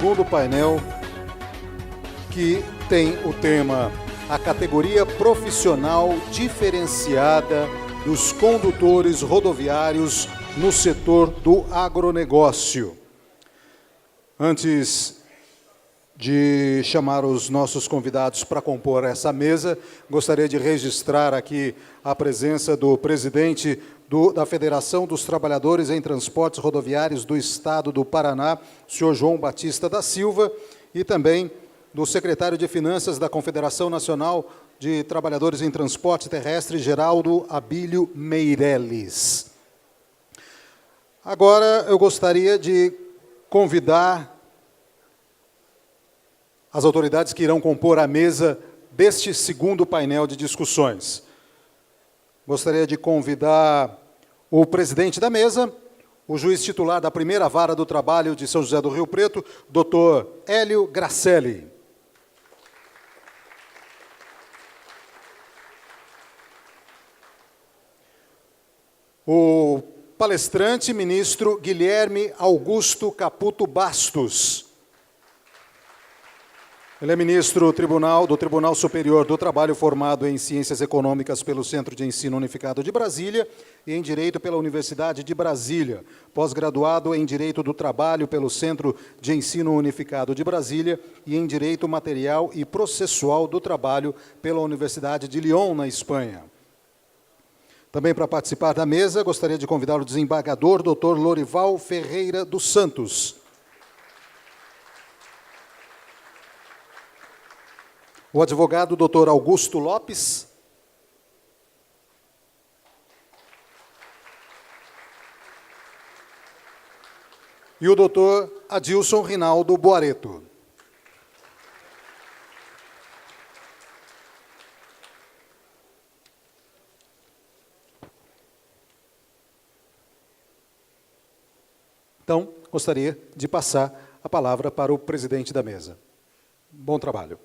segundo painel, que tem o tema A Categoria Profissional Diferenciada dos Condutores Rodoviários no Setor do Agronegócio. Antes de chamar os nossos convidados para compor essa mesa, gostaria de registrar aqui a presença do presidente da Federação dos Trabalhadores em Transportes Rodoviários do Estado do Paraná, senhor João Batista da Silva, e também do secretário de Finanças da Confederação Nacional de Trabalhadores em Transporte Terrestre, Geraldo Abílio Meirelles. Agora, eu gostaria de convidar as autoridades que irão compor a mesa deste segundo painel de discussões. Gostaria de convidar o presidente da mesa, o juiz titular da Primeira Vara do Trabalho de São José do Rio Preto, doutor Hélio Gracelli. O palestrante, ministro Guilherme Augusto Caputo Bastos. Ele é ministro do Tribunal Superior do Trabalho, formado em Ciências Econômicas pelo Centro de Ensino Unificado de Brasília e em Direito pela Universidade de Brasília, pós-graduado em Direito do Trabalho pelo Centro de Ensino Unificado de Brasília e em Direito Material e Processual do Trabalho pela Universidade de Lyon, na Espanha. Também para participar da mesa, gostaria de convidar o desembargador, doutor Lorival Ferreira dos Santos. O advogado, doutor Augusto Lopes. E o doutor Adilson Rinaldo Boareto. Então, gostaria de passar a palavra para o presidente da mesa. Bom trabalho.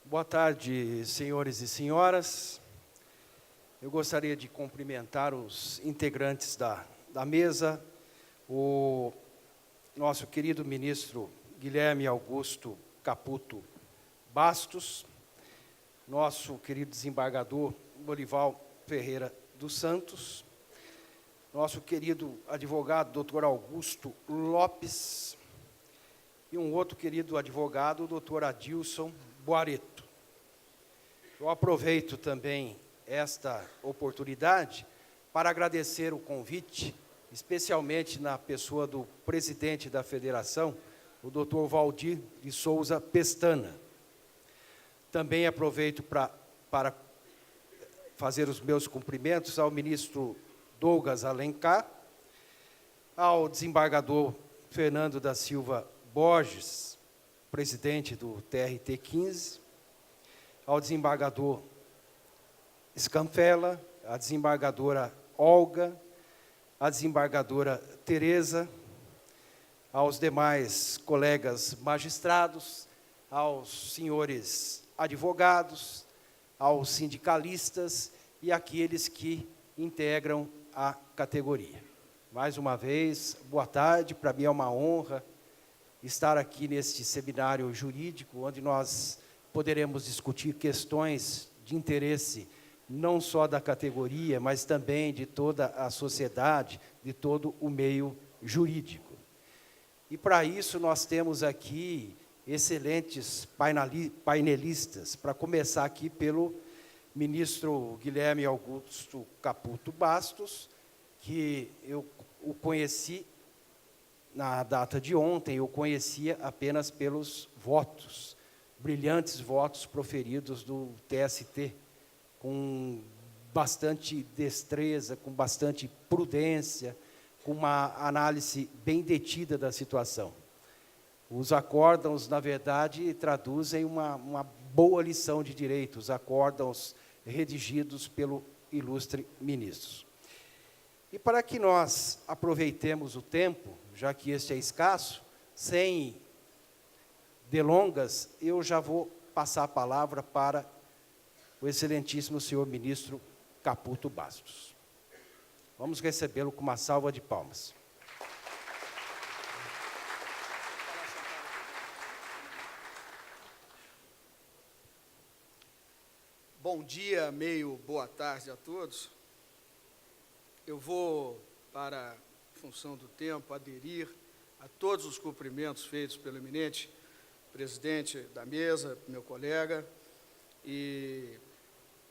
Boa tarde, senhores e senhoras. Eu gostaria de cumprimentar os integrantes da mesa, o nosso querido ministro Guilherme Augusto Caputo Bastos, nosso querido desembargador Lorival Ferreira dos Santos, nosso querido advogado, doutor Augusto Lopes, e um outro querido advogado, o doutor Adilson Boareto. Eu aproveito também esta oportunidade para agradecer o convite, especialmente na pessoa do presidente da federação, o doutor Valdir de Souza Pestana. Também aproveito para fazer os meus cumprimentos ao ministro Douglas Alencar, ao desembargador Fernando da Silva Borges, presidente do TRT-15, ao desembargador Scampella, a desembargadora Olga, a desembargadora Tereza, aos demais colegas magistrados, aos senhores advogados, aos sindicalistas e àqueles que integram a categoria. Mais uma vez, boa tarde, para mim é uma honra estar aqui neste seminário jurídico, onde nós poderemos discutir questões de interesse não só da categoria, mas também de toda a sociedade, de todo o meio jurídico. E para isso nós temos aqui excelentes painelistas, para começar aqui pelo ministro Guilherme Augusto Caputo Bastos, que eu o conheci na data de ontem, eu conhecia apenas pelos votos, brilhantes votos proferidos do TST, com bastante destreza, com bastante prudência, com uma análise bem detida da situação. Os acórdãos, na verdade, traduzem uma boa lição de direito, os acórdãos redigidos pelo ilustre ministro. E para que nós aproveitemos o tempo, já que este é escasso, sem delongas, eu já vou passar a palavra para o excelentíssimo senhor ministro Caputo Bastos. Vamos recebê-lo com uma salva de palmas. Bom dia, meio boa tarde a todos. Eu vou, para função do tempo, aderir a todos os cumprimentos feitos pelo eminente presidente da mesa, meu colega, e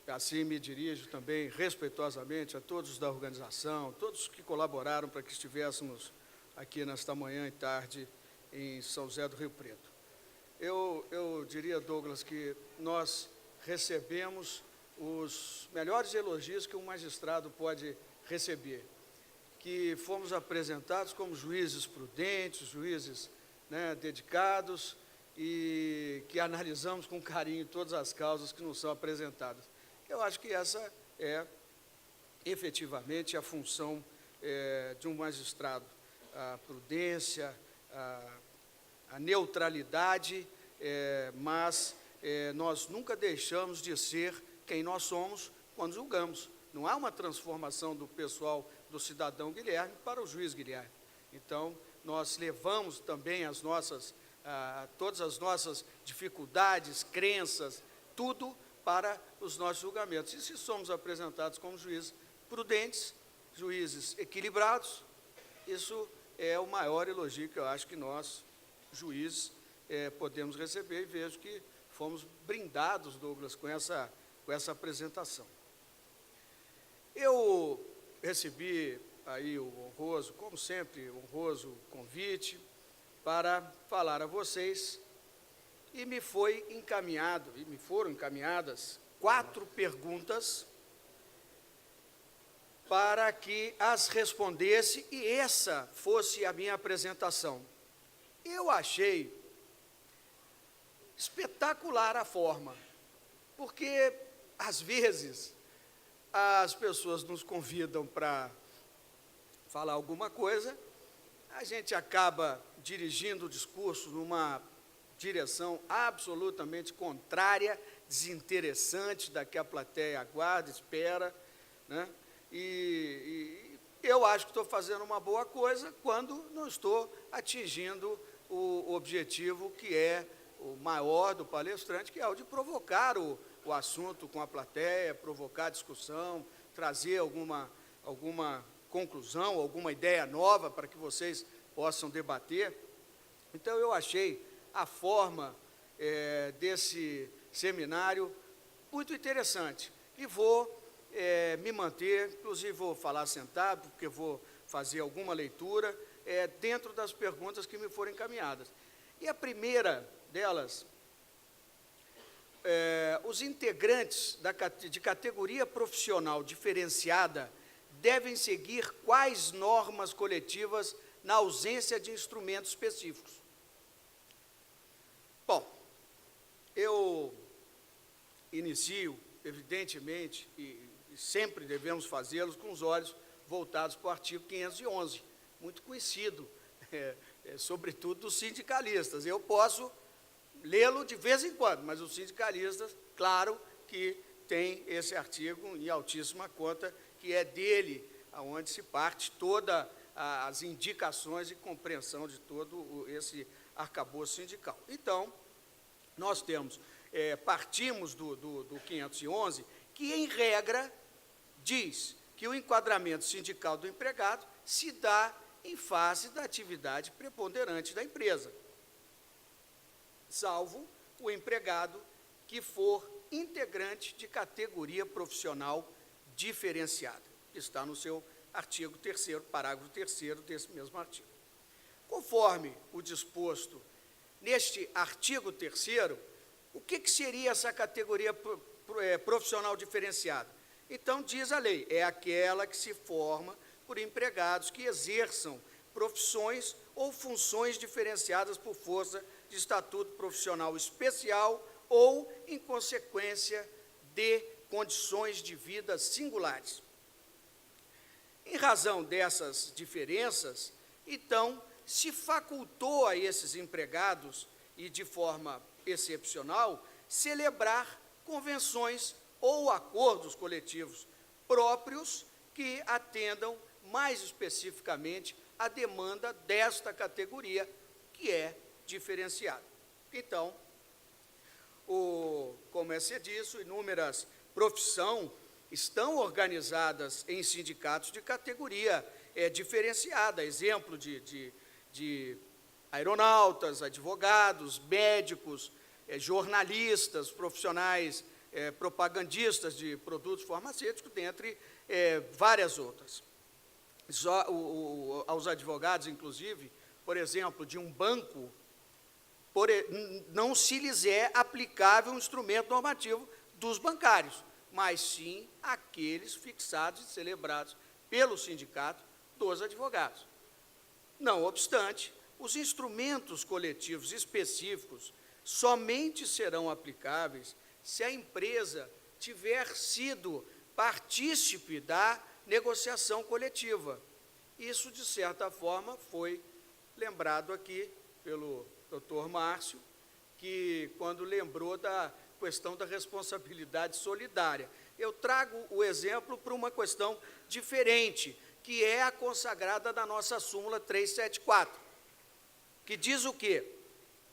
assim me dirijo também respeitosamente a todos da organização, todos que colaboraram para que estivéssemos aqui nesta manhã e tarde em São José do Rio Preto. Eu diria, Douglas, que nós recebemos os melhores elogios que um magistrado pode receber, que fomos apresentados como juízes prudentes, juízes, né, dedicados, e que analisamos com carinho todas as causas que nos são apresentadas. Eu acho que essa é, efetivamente, a função de um magistrado, a prudência, a neutralidade, mas nós nunca deixamos de ser quem nós somos quando julgamos. Não há uma transformação do pessoal, do cidadão Guilherme para o juiz Guilherme. Então, nós levamos também todas as nossas dificuldades, crenças, tudo para os nossos julgamentos. E se somos apresentados como juízes prudentes, juízes equilibrados, isso é o maior elogio que eu acho que nós, juízes, podemos receber, e vejo que fomos brindados, Douglas, com essa apresentação. Eu recebi aí o honroso, como sempre, honroso convite para falar a vocês, e me foram encaminhadas 4 perguntas para que as respondesse, e essa fosse a minha apresentação. Eu achei espetacular a forma, porque, às vezes, as pessoas nos convidam para falar alguma coisa, a gente acaba dirigindo o discurso numa direção absolutamente contrária, desinteressante, da que a plateia aguarda, espera, né? E eu acho que estou fazendo uma boa coisa quando não estou atingindo o objetivo que é o maior do palestrante, que é o de provocar o assunto com a plateia, provocar a discussão, trazer alguma conclusão, alguma ideia nova para que vocês possam debater. Então, eu achei a forma desse seminário muito interessante, e vou me manter, inclusive vou falar sentado, porque vou fazer alguma leitura dentro das perguntas que me foram encaminhadas. E a primeira delas, os integrantes de categoria profissional diferenciada devem seguir quais normas coletivas na ausência de instrumentos específicos? Bom, eu inicio, evidentemente, e sempre devemos fazê-los com os olhos voltados para o artigo 511, muito conhecido, sobretudo dos sindicalistas. Eu posso lê-lo de vez em quando, mas os sindicalistas, claro que tem esse artigo em altíssima conta, que é dele aonde se parte todas as indicações e compreensão de todo esse arcabouço sindical. Então, nós partimos do 511, que, em regra, diz que o enquadramento sindical do empregado se dá em face da atividade preponderante da empresa, salvo o empregado que for integrante de categoria profissional diferenciada, que está no seu artigo 3º, parágrafo 3º desse mesmo artigo. Conforme o disposto neste artigo 3º, o que seria essa categoria profissional diferenciada? Então, diz a lei, é aquela que se forma por empregados que exerçam profissões ou funções diferenciadas por força de estatuto profissional especial ou em consequência de condições de vida singulares. Em razão dessas diferenças, então, se facultou a esses empregados, e de forma excepcional, celebrar convenções ou acordos coletivos próprios que atendam mais especificamente à demanda desta categoria, que é diferenciada. Então, como é disso, inúmeras profissão estão organizadas em sindicatos de categoria diferenciada, exemplo de aeronautas, advogados, médicos, jornalistas, profissionais propagandistas de produtos farmacêuticos, dentre várias outras. Aos advogados, inclusive, por exemplo, de um banco, não se lhes é aplicável um instrumento normativo dos bancários, mas sim aqueles fixados e celebrados pelo sindicato dos advogados. Não obstante, os instrumentos coletivos específicos somente serão aplicáveis se a empresa tiver sido partícipe da negociação coletiva. Isso, de certa forma, foi lembrado aqui pelo doutor Márcio, que quando lembrou da questão da responsabilidade solidária. Eu trago o exemplo para uma questão diferente, que é a consagrada da nossa súmula 374, que diz o quê?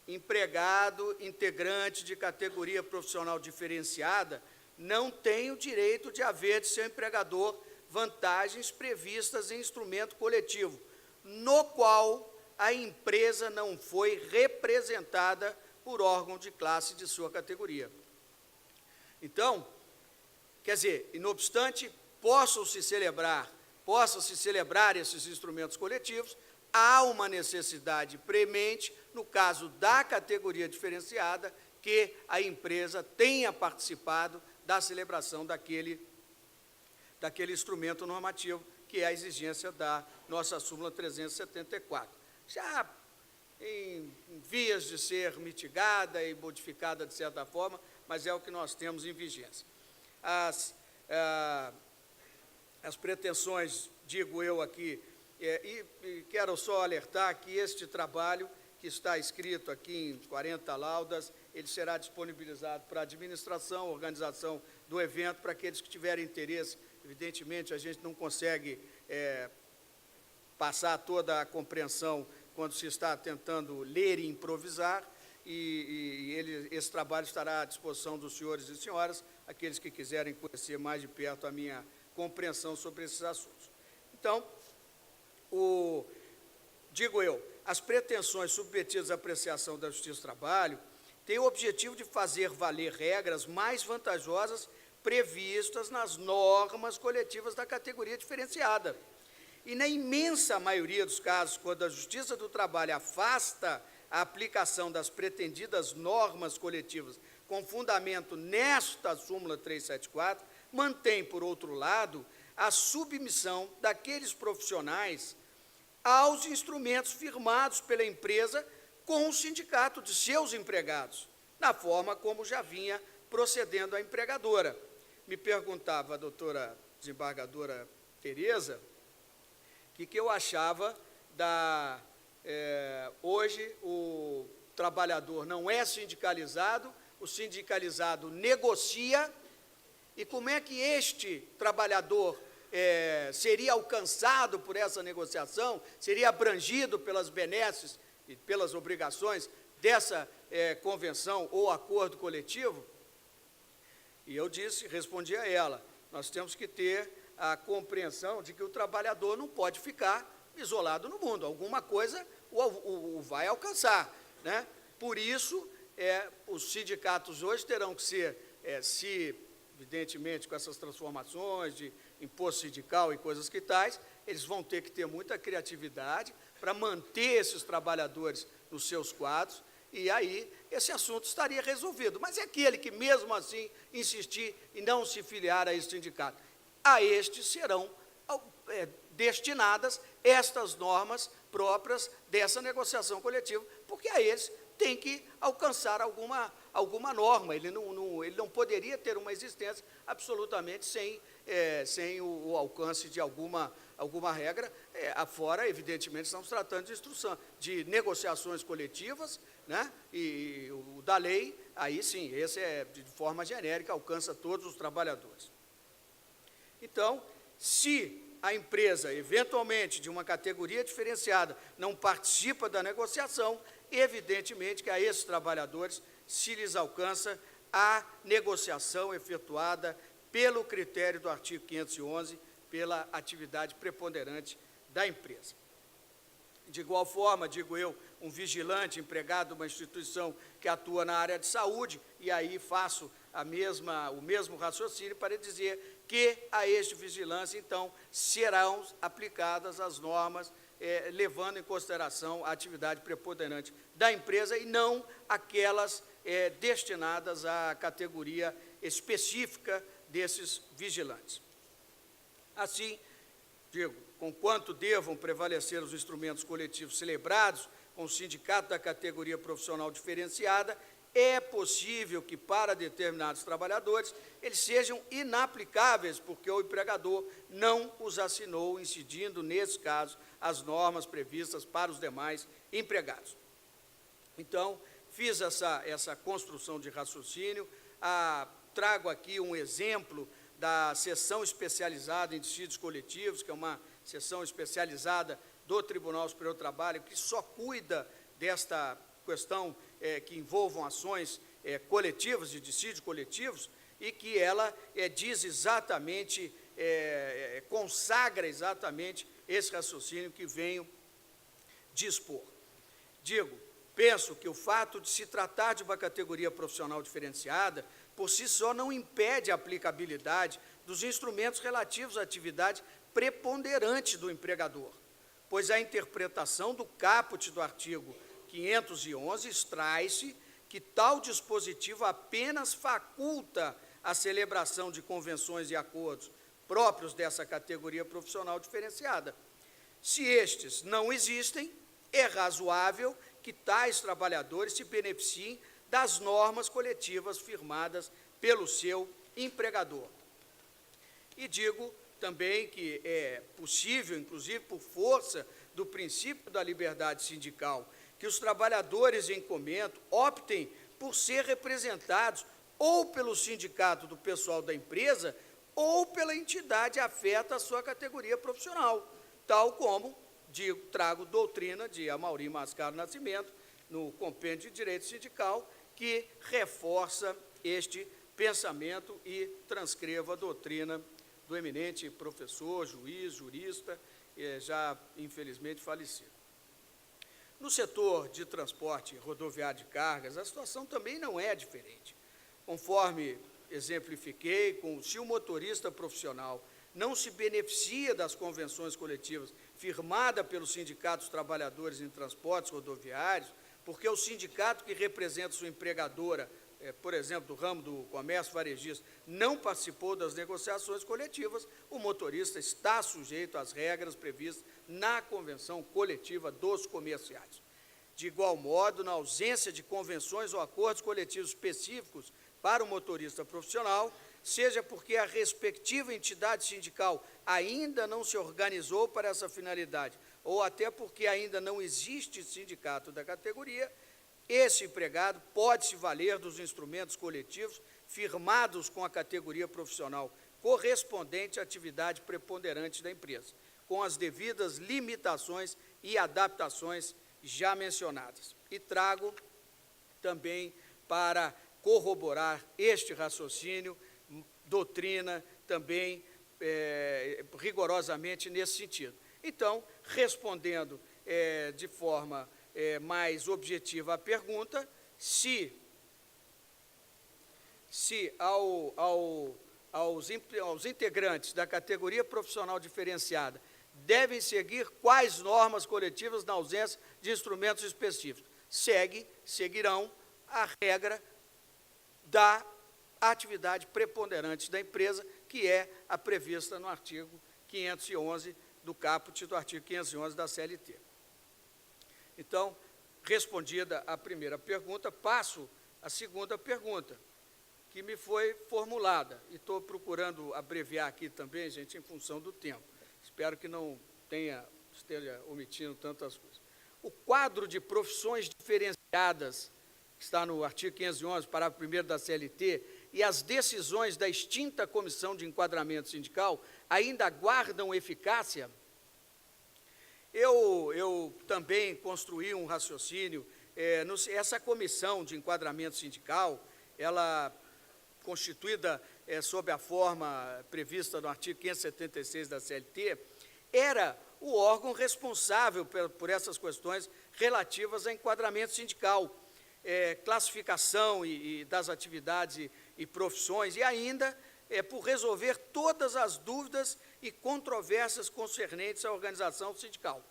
Empregado integrante de categoria profissional diferenciada não tem o direito de haver de seu empregador vantagens previstas em instrumento coletivo, no qual a empresa não foi representada por órgão de classe de sua categoria. Então, quer dizer, e não obstante, possam-se celebrar esses instrumentos coletivos, há uma necessidade premente, no caso da categoria diferenciada, que a empresa tenha participado da celebração daquele instrumento normativo, que é a exigência da nossa súmula 374. Já em vias de ser mitigada e modificada de certa forma, mas é o que nós temos em vigência. As pretensões, digo eu aqui, e quero só alertar que este trabalho, que está escrito aqui em 40 laudas, ele será disponibilizado para a administração, organização do evento, para aqueles que tiverem interesse. Evidentemente, a gente não consegue passar toda a compreensão quando se está tentando ler e improvisar, esse trabalho estará à disposição dos senhores e senhoras, aqueles que quiserem conhecer mais de perto a minha compreensão sobre esses assuntos. Então, digo eu, as pretensões submetidas à apreciação da Justiça do Trabalho têm o objetivo de fazer valer regras mais vantajosas previstas nas normas coletivas da categoria diferenciada. E na imensa maioria dos casos, quando a Justiça do Trabalho afasta a aplicação das pretendidas normas coletivas com fundamento nesta súmula 374, mantém, por outro lado, a submissão daqueles profissionais aos instrumentos firmados pela empresa com o sindicato de seus empregados, na forma como já vinha procedendo a empregadora. Me perguntava a doutora desembargadora Tereza, o que eu achava hoje o trabalhador não é sindicalizado, o sindicalizado negocia, e como é que este trabalhador seria alcançado por essa negociação, seria abrangido pelas benesses e pelas obrigações dessa convenção ou acordo coletivo? E eu respondi a ela, nós temos que ter a compreensão de que o trabalhador não pode ficar isolado no mundo, alguma coisa o vai alcançar, né? Por isso, os sindicatos hoje terão que ser, evidentemente, com essas transformações de imposto sindical e coisas que tais, eles vão ter que ter muita criatividade para manter esses trabalhadores nos seus quadros, e aí esse assunto estaria resolvido. Mas é aquele que, mesmo assim, insistir em não se filiar a esse sindicato, a estes serão destinadas estas normas próprias dessa negociação coletiva, porque a eles tem que alcançar alguma norma, ele não poderia ter uma existência absolutamente sem o alcance de alguma regra, afora, evidentemente, estamos tratando de negociações coletivas, né? E o da lei, aí sim, esse de forma genérica, alcança todos os trabalhadores. Então, se a empresa, eventualmente, de uma categoria diferenciada, não participa da negociação, evidentemente que a esses trabalhadores se lhes alcança a negociação efetuada pelo critério do artigo 511, pela atividade preponderante da empresa. De igual forma, digo eu, um vigilante empregado de uma instituição que atua na área de saúde, e aí faço o mesmo raciocínio para dizer que a este vigilância, então, serão aplicadas as normas, levando em consideração a atividade preponderante da empresa e não aquelas destinadas à categoria específica desses vigilantes. Assim, digo, conquanto devam prevalecer os instrumentos coletivos celebrados com o sindicato da categoria profissional diferenciada, é possível que, para determinados trabalhadores, eles sejam inaplicáveis, porque o empregador não os assinou, incidindo, nesse caso, as normas previstas para os demais empregados. Então, fiz essa construção de raciocínio, trago aqui um exemplo da seção especializada em dissídios coletivos, que é uma seção especializada do Tribunal Superior do Trabalho, que só cuida desta questão que envolvam ações coletivas, de dissídios coletivos, e que ela diz exatamente, consagra exatamente esse raciocínio que venho dispor. Penso que o fato de se tratar de uma categoria profissional diferenciada, por si só, não impede a aplicabilidade dos instrumentos relativos à atividade preponderante do empregador, pois a interpretação do caput do artigo 511 extrai-se que tal dispositivo apenas faculta a celebração de convenções e acordos próprios dessa categoria profissional diferenciada. Se estes não existem, é razoável que tais trabalhadores se beneficiem das normas coletivas firmadas pelo seu empregador. E digo também que é possível, inclusive por força do princípio da liberdade sindical, que os trabalhadores em comento optem por ser representados ou pelo sindicato do pessoal da empresa ou pela entidade afeta à sua categoria profissional, tal como trago doutrina de Amaury Mascaro Nascimento, no Compêndio de Direito Sindical, que reforça este pensamento e transcreva a doutrina do eminente professor, juiz, jurista, já infelizmente falecido. No setor de transporte rodoviário de cargas, a situação também não é diferente. Conforme exemplifiquei, se o motorista profissional não se beneficia das convenções coletivas firmadas pelos sindicatos trabalhadores em transportes rodoviários, porque o sindicato que representa sua empregadora, por exemplo, do ramo do comércio varejista, não participou das negociações coletivas, o motorista está sujeito às regras previstas na convenção coletiva dos comerciais. De igual modo, na ausência de convenções ou acordos coletivos específicos para o motorista profissional, seja porque a respectiva entidade sindical ainda não se organizou para essa finalidade, ou até porque ainda não existe sindicato da categoria, esse empregado pode se valer dos instrumentos coletivos firmados com a categoria profissional correspondente à atividade preponderante da empresa, com as devidas limitações e adaptações já mencionadas. E trago também, para corroborar este raciocínio, doutrina também rigorosamente nesse sentido. Então, respondendo de forma mais objetiva à pergunta, se aos integrantes da categoria profissional diferenciada devem seguir quais normas coletivas na ausência de instrumentos específicos, seguirão a regra da atividade preponderante da empresa, que é a prevista no artigo 511 do caput do artigo 511 da CLT. Então, respondida a primeira pergunta, passo à segunda pergunta, que me foi formulada, e estou procurando abreviar aqui também, gente, em função do tempo. Espero que não esteja omitindo tantas coisas. O quadro de profissões diferenciadas, que está no artigo 511, parágrafo 1º da CLT, e as decisões da extinta Comissão de Enquadramento Sindical ainda guardam eficácia? Eu também construí um raciocínio. Essa Comissão de Enquadramento Sindical, ela constituída sob a forma prevista no artigo 576 da CLT, era o órgão responsável por essas questões relativas a enquadramento sindical, classificação das atividades e profissões, e ainda por resolver todas as dúvidas e controvérsias concernentes à organização sindical.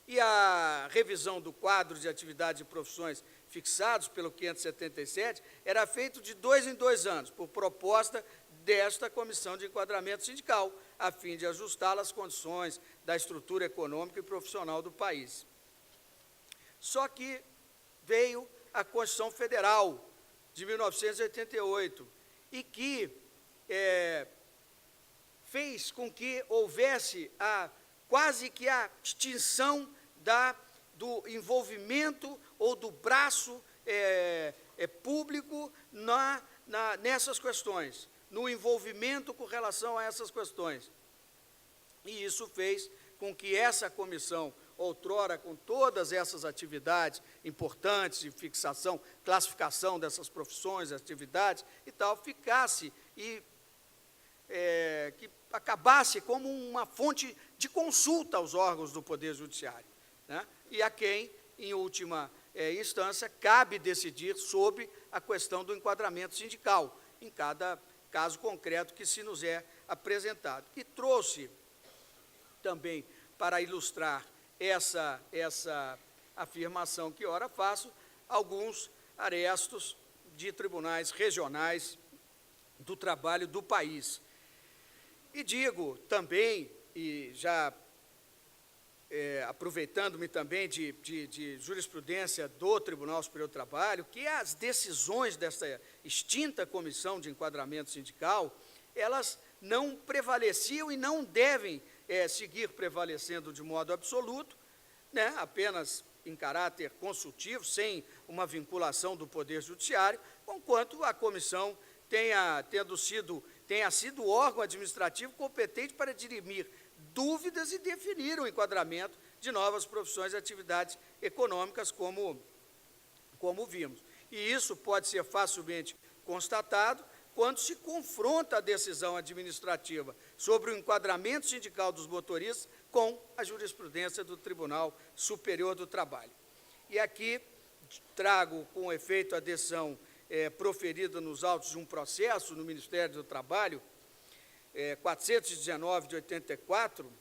E a revisão do quadro de atividades e profissões fixados pelo 577 era feito de 2 em 2 anos, por proposta desta Comissão de Enquadramento Sindical, a fim de ajustá-la às condições da estrutura econômica e profissional do país. Só que veio a Constituição Federal de 1988, e que fez com que houvesse quase que a extinção do envolvimento ou do braço público nessas questões, no envolvimento com relação a essas questões. E isso fez com que essa comissão, outrora, com todas essas atividades importantes de fixação, classificação dessas profissões, atividades e tal, ficasse e que acabasse como uma fonte de consulta aos órgãos do Poder Judiciário, né? E a quem, em última instância, cabe decidir sobre a questão do enquadramento sindical, em cada caso concreto que se nos é apresentado. E trouxe também, para ilustrar essa afirmação que ora faço, alguns arestos de tribunais regionais do trabalho do país. E digo também, e já aproveitando-me também de jurisprudência do Tribunal Superior do Trabalho, que as decisões dessa extinta Comissão de Enquadramento Sindical, elas não prevaleciam e não devem seguir prevalecendo de modo absoluto, né, apenas em caráter consultivo, sem uma vinculação do Poder Judiciário, conquanto a comissão tenha sido o órgão administrativo competente para dirimir dúvidas e definir o enquadramento de novas profissões e atividades econômicas, como vimos. E isso pode ser facilmente constatado quando se confronta a decisão administrativa sobre o enquadramento sindical dos motoristas com a jurisprudência do Tribunal Superior do Trabalho. E aqui trago com efeito a decisão proferida nos autos de um processo no Ministério do Trabalho, 419 de 84,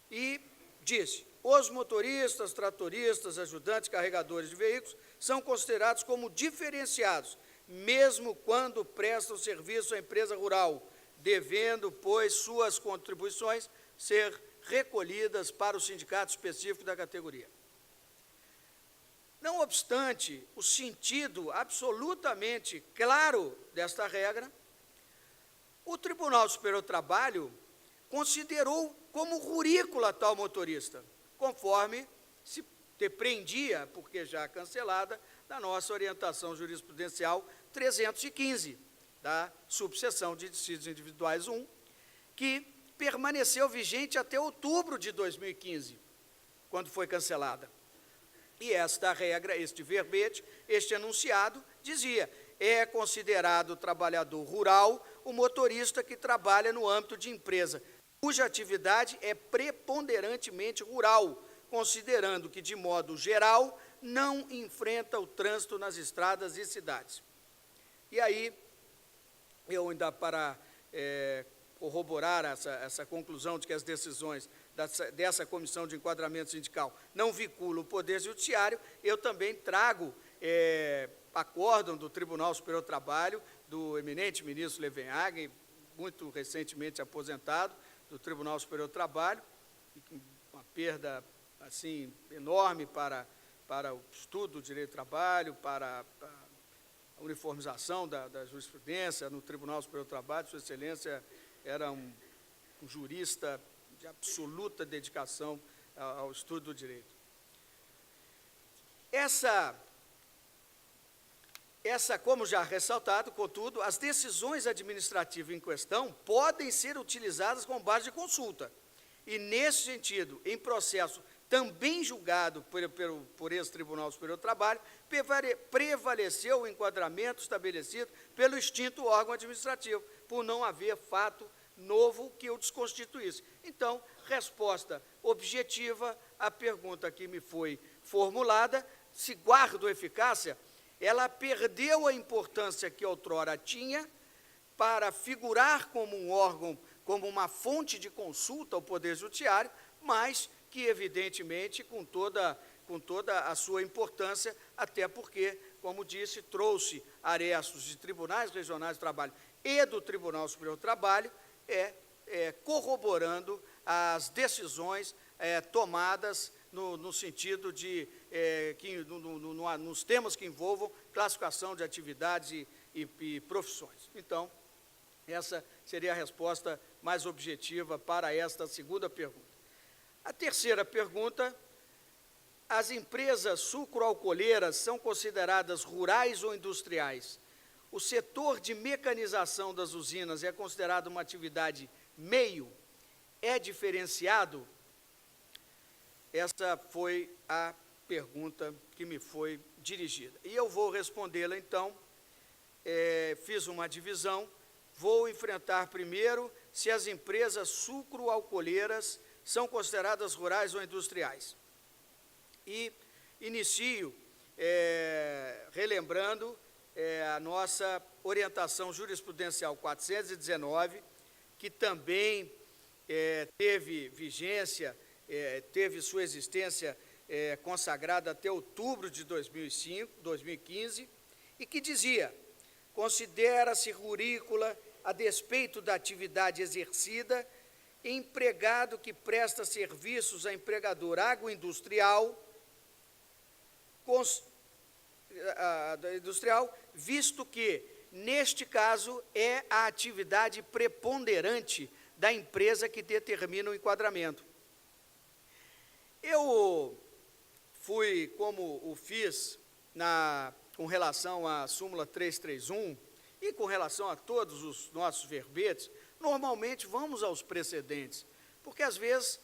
e disse: os motoristas, tratoristas, ajudantes, carregadores de veículos são considerados como diferenciados, mesmo quando prestam serviço à empresa rural, devendo, pois, suas contribuições ser recolhidas para o sindicato específico da categoria. Não obstante o sentido absolutamente claro desta regra, o Tribunal Superior do Trabalho considerou como rurícola tal motorista, conforme se depreendia, porque já cancelada, da nossa orientação jurisprudencial 315, da subseção de dissídios individuais 1, que permaneceu vigente até outubro de 2015, quando foi cancelada. E esta regra, este verbete, este enunciado, dizia: é considerado trabalhador rural o motorista que trabalha no âmbito de empresa, cuja atividade é preponderantemente rural, considerando que, de modo geral, não enfrenta o trânsito nas estradas e cidades. E aí, eu ainda para corroborar essa conclusão de que as decisões dessa Comissão de Enquadramento Sindical não vinculam o Poder Judiciário, eu também trago acórdão do Tribunal Superior do Trabalho, do eminente ministro Levenhagen, muito recentemente aposentado, do Tribunal Superior do Trabalho, uma perda assim enorme para o estudo do direito do trabalho, para a uniformização da jurisprudência no Tribunal Superior do Trabalho. Sua Excelência era um jurista de absoluta dedicação ao estudo do direito. Como já ressaltado, contudo, as decisões administrativas em questão podem ser utilizadas como base de consulta. E, nesse sentido, em processo também julgado por esse Tribunal Superior do Trabalho, prevaleceu o enquadramento estabelecido pelo extinto órgão administrativo, por não haver fato novo que o desconstituísse. Então, resposta objetiva à pergunta que me foi formulada, se guardo eficácia, ela perdeu a importância que outrora tinha para figurar como um órgão, como uma fonte de consulta ao Poder Judiciário, mas que, evidentemente, com toda a sua importância, até porque, como disse, trouxe arestos de tribunais regionais do trabalho e do Tribunal Superior do Trabalho, corroborando as decisões tomadas no sentido de, nos temas que envolvam classificação de atividades e profissões. Então, essa seria a resposta mais objetiva para esta segunda pergunta. A terceira pergunta: as empresas sucroalcooleiras são consideradas rurais ou industriais? O setor de mecanização das usinas é considerado uma atividade meio? É diferenciado? Essa foi a pergunta que me foi dirigida. E eu vou respondê-la, então. Fiz uma divisão. Vou enfrentar primeiro se as empresas sucroalcooleiras são consideradas rurais ou industriais. E inicio relembrando a nossa orientação jurisprudencial 419, que também teve vigência, teve sua existência consagrada até outubro de 2015, e que dizia: considera-se rurícola, a despeito da atividade exercida, empregado que presta serviços a empregador agroindustrial, visto que, neste caso, é a atividade preponderante da empresa que determina o enquadramento. Eu fui, como o fiz com relação à súmula 331 e com relação a todos os nossos verbetes, normalmente vamos aos precedentes, porque às vezes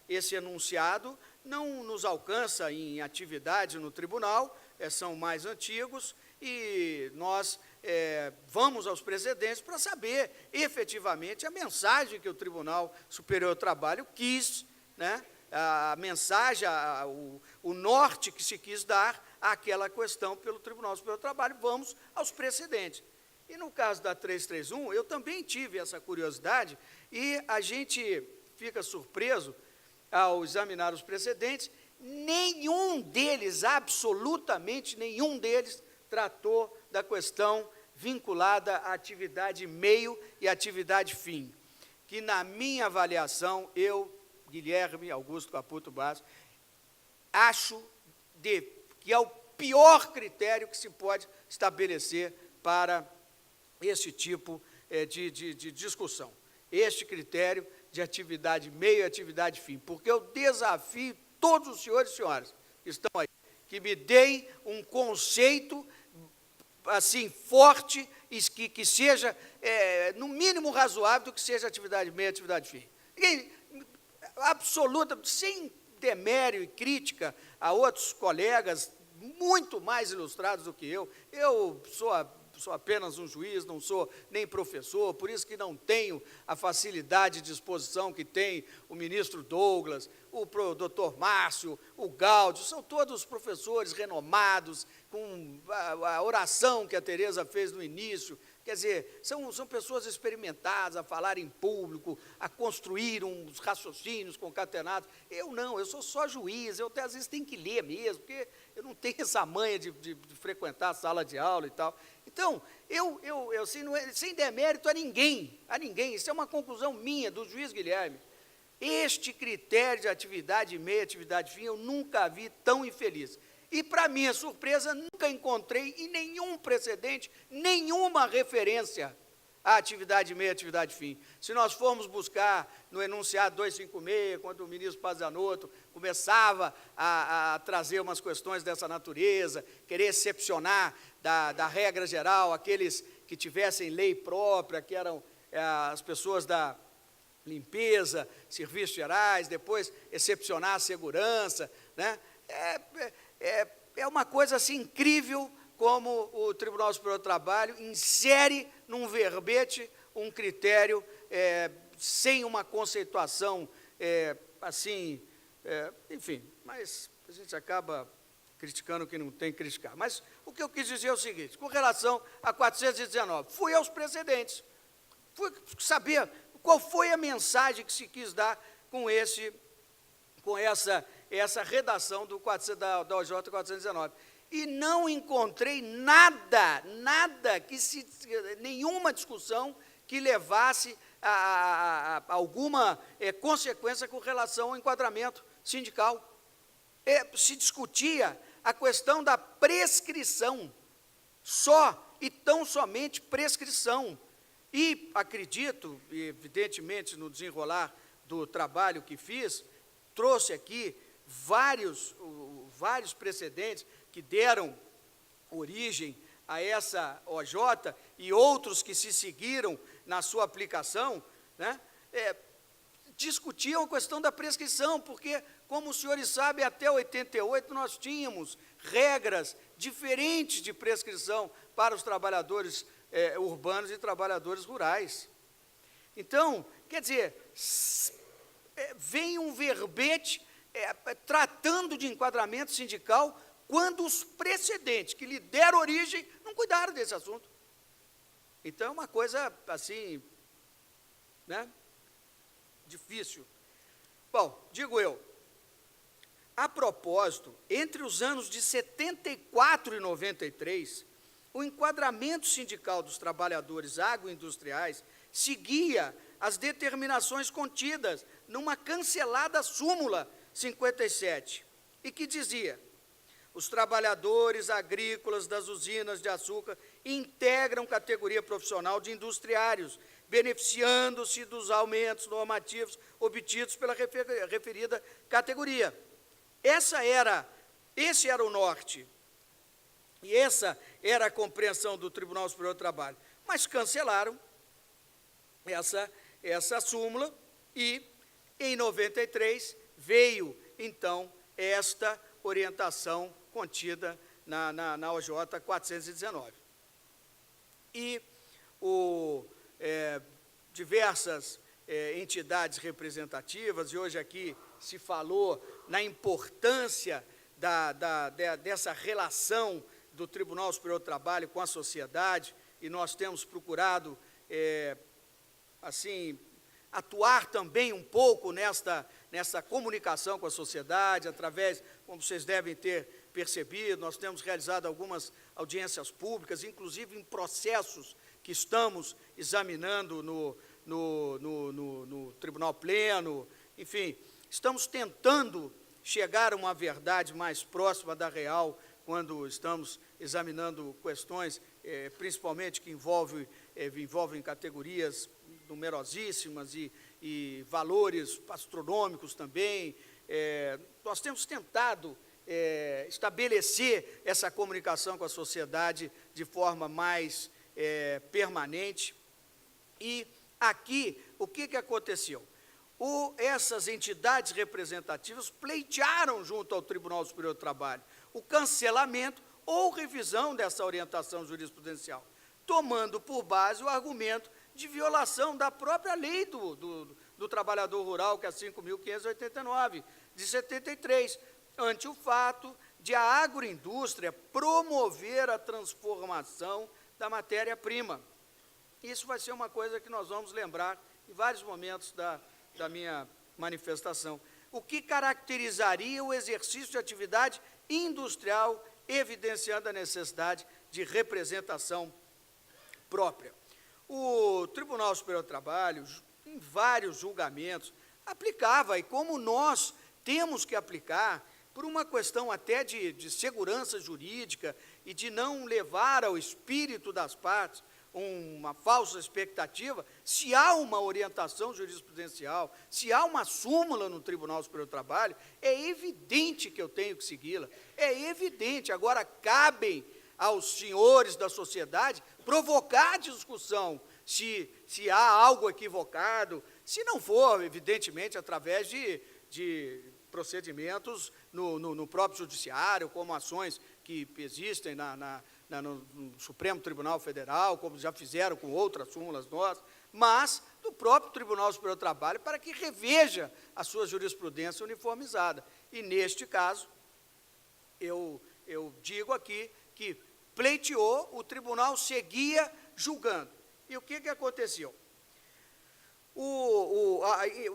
esse enunciado não nos alcança em atividade no tribunal, são mais antigos, e nós vamos aos precedentes para saber efetivamente a mensagem que o Tribunal Superior do Trabalho quis, né, a mensagem, o norte que se quis dar àquela questão pelo Tribunal Superior do Trabalho. Vamos aos precedentes. E no caso da 331, eu também tive essa curiosidade, e a gente fica surpreso ao examinar os precedentes. Nenhum deles, absolutamente nenhum deles, tratou da questão vinculada à atividade meio e atividade fim, que, na minha avaliação, eu, Guilherme Augusto Caputo Bastos, acho que é o pior critério que se pode estabelecer para esse tipo de discussão. Este critério de atividade meio e atividade fim, porque eu desafio todos os senhores e senhoras que estão aí, que me deem um conceito assim forte, que seja, no mínimo, razoável do que seja atividade meio e atividade fim. Absoluta, sem demérito e crítica a outros colegas muito mais ilustrados do que eu. Eu sou apenas um juiz, não sou nem professor, por isso que não tenho a facilidade de exposição que tem o ministro Douglas, o doutor Márcio, o Gáudio, são todos professores renomados, com a oração que a Tereza fez no início. Quer dizer, são pessoas experimentadas a falar em público, a construir uns raciocínios concatenados. Eu não, eu sou só juiz, eu até às vezes tenho que ler mesmo, porque eu não tenho essa manha de frequentar a sala de aula e tal. Então, eu assim, sem demérito a ninguém, isso é uma conclusão minha, do juiz Guilherme. Este critério de atividade meia, atividade fim, eu nunca vi tão infeliz. E, para minha surpresa, nunca encontrei em nenhum precedente, nenhuma referência à atividade meia, atividade fim. Se nós formos buscar no enunciado 256, quando o ministro Pazanotto começava a trazer umas questões dessa natureza, querer excepcionar da regra geral aqueles que tivessem lei própria, que eram as pessoas limpeza, serviços gerais, depois excepcionar a segurança, né? É uma coisa assim incrível como o Tribunal Superior do Trabalho insere num verbete um critério sem uma conceituação enfim, mas a gente acaba criticando o que não tem que criticar. Mas o que eu quis dizer é o seguinte, com relação a 419, fui aos precedentes, fui saber qual foi a mensagem que se quis dar com essa redação da OJ 419. E não encontrei nada, nenhuma discussão que levasse a alguma consequência com relação ao enquadramento sindical. Se discutia a questão da prescrição, só e tão somente prescrição. E acredito, evidentemente, no desenrolar do trabalho que fiz, trouxe aqui vários precedentes que deram origem a essa OJ e outros que se seguiram na sua aplicação, né, discutiam a questão da prescrição, porque, como os senhores sabem, até 88 nós tínhamos regras diferentes de prescrição para os trabalhadores urbanos e trabalhadores rurais. Então, quer dizer, vem um verbete tratando de enquadramento sindical quando os precedentes que lhe deram origem não cuidaram desse assunto. Então, é uma coisa, assim, né, difícil. Bom, digo eu, a propósito, entre os anos de 74 e 93, o enquadramento sindical dos trabalhadores agroindustriais seguia as determinações contidas numa cancelada súmula 57, e que dizia: os trabalhadores agrícolas das usinas de açúcar integram categoria profissional de industriários, beneficiando-se dos aumentos normativos obtidos pela referida categoria. Esse era o norte, e essa era a compreensão do Tribunal Superior do Trabalho. Mas cancelaram essa súmula e, em 93, veio, então, esta orientação contida na OJ 419. E diversas entidades representativas, e hoje aqui se falou na importância dessa relação do Tribunal Superior do Trabalho com a sociedade, e nós temos procurado, assim, atuar também um pouco nessa comunicação com a sociedade, através, como vocês devem ter percebido, nós temos realizado algumas audiências públicas, inclusive em processos que estamos examinando no Tribunal Pleno, enfim, estamos tentando chegar a uma verdade mais próxima da real quando estamos examinando questões, principalmente que envolvem categorias numerosíssimas e valores astronômicos também. Nós temos tentado estabelecer essa comunicação com a sociedade de forma mais permanente. E aqui, o que aconteceu? Essas entidades representativas pleitearam junto ao Tribunal Superior do Trabalho o cancelamento ou revisão dessa orientação jurisprudencial, tomando por base o argumento de violação da própria lei do trabalhador rural, que é a 5.589, de 73, ante o fato de a agroindústria promover a transformação da matéria-prima. Isso vai ser uma coisa que nós vamos lembrar em vários momentos da minha manifestação. O que caracterizaria o exercício de atividade industrial, evidenciando a necessidade de representação própria. O Tribunal Superior do Trabalho, em vários julgamentos, aplicava, e como nós temos que aplicar, por uma questão até de segurança jurídica e de não levar ao espírito das partes uma falsa expectativa, se há uma orientação jurisprudencial, se há uma súmula no Tribunal Superior do Trabalho, é evidente que eu tenho que segui-la, é evidente. Agora, cabem aos senhores da sociedade provocar discussão, se há algo equivocado, se não for, evidentemente, através de procedimentos no próprio judiciário, como ações que existem no Supremo Tribunal Federal, como já fizeram com outras súmulas nossas, mas do próprio Tribunal Superior do Trabalho, para que reveja a sua jurisprudência uniformizada. E, neste caso, eu digo aqui que pleiteou, o tribunal seguia julgando. E o que aconteceu?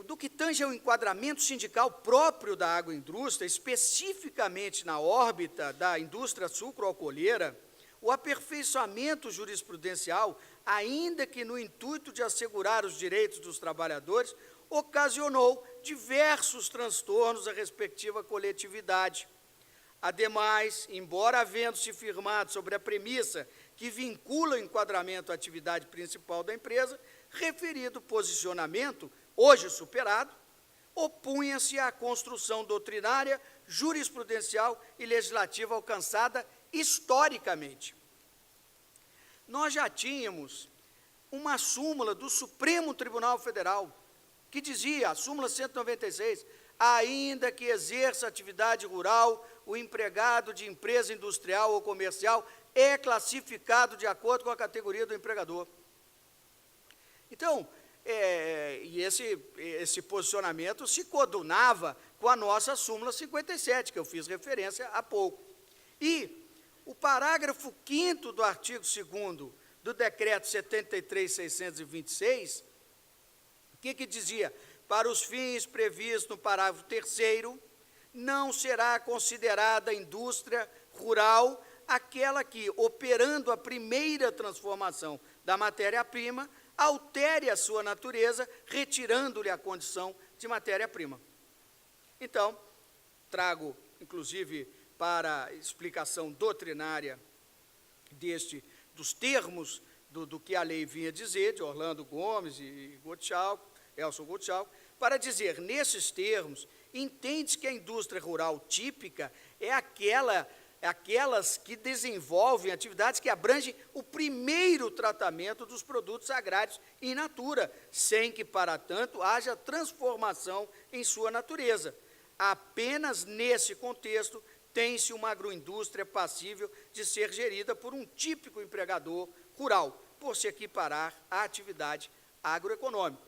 Do que tange ao enquadramento sindical próprio da agroindústria, especificamente na órbita da indústria sucroalcooleira, o aperfeiçoamento jurisprudencial, ainda que no intuito de assegurar os direitos dos trabalhadores, ocasionou diversos transtornos à respectiva coletividade. Ademais, embora havendo-se firmado sobre a premissa que vincula o enquadramento à atividade principal da empresa, referido posicionamento, hoje superado, opunha-se à construção doutrinária, jurisprudencial e legislativa alcançada historicamente. Nós já tínhamos uma súmula do Supremo Tribunal Federal, que dizia, a súmula 196, ainda que exerça atividade rural, o empregado de empresa industrial ou comercial é classificado de acordo com a categoria do empregador. Então, esse posicionamento se coadunava com a nossa súmula 57, que eu fiz referência há pouco. E o parágrafo 5º do artigo 2º do decreto 73.626, o que dizia? Para os fins previstos no parágrafo 3º, não será considerada indústria rural aquela que, operando a primeira transformação da matéria-prima, altere a sua natureza, retirando-lhe a condição de matéria-prima. Então, trago, inclusive, para explicação doutrinária dos termos do que a lei vinha dizer, de Orlando Gomes e Elson Gottschalk, para dizer, nesses termos, entende-se que a indústria rural típica é aquelas que desenvolvem atividades que abrangem o primeiro tratamento dos produtos agrários in natura, sem que, para tanto, haja transformação em sua natureza. Apenas nesse contexto tem-se uma agroindústria passível de ser gerida por um típico empregador rural, por se equiparar à atividade agroeconômica.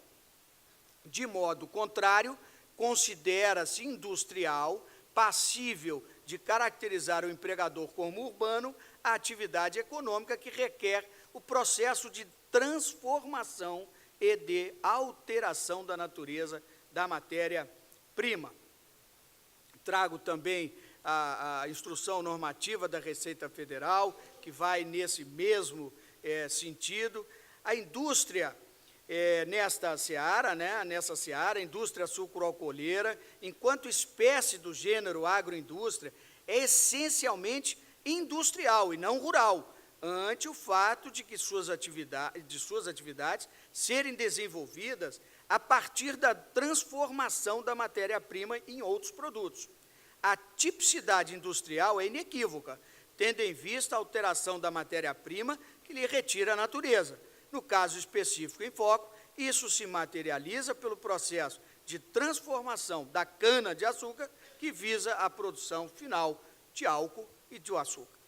De modo contrário, considera-se industrial, passível de caracterizar o empregador como urbano, a atividade econômica que requer o processo de transformação e de alteração da natureza da matéria-prima. Trago também a instrução normativa da Receita Federal, que vai nesse mesmo sentido. A indústria, nessa seara, a indústria sucroalcooleira, enquanto espécie do gênero agroindústria, é essencialmente industrial e não rural, ante o fato de que suas atividades serem desenvolvidas a partir da transformação da matéria-prima em outros produtos. A tipicidade industrial é inequívoca, tendo em vista a alteração da matéria-prima que lhe retira a natureza. No caso específico em foco, isso se materializa pelo processo de transformação da cana-de-açúcar, que visa a produção final de álcool e de açúcar.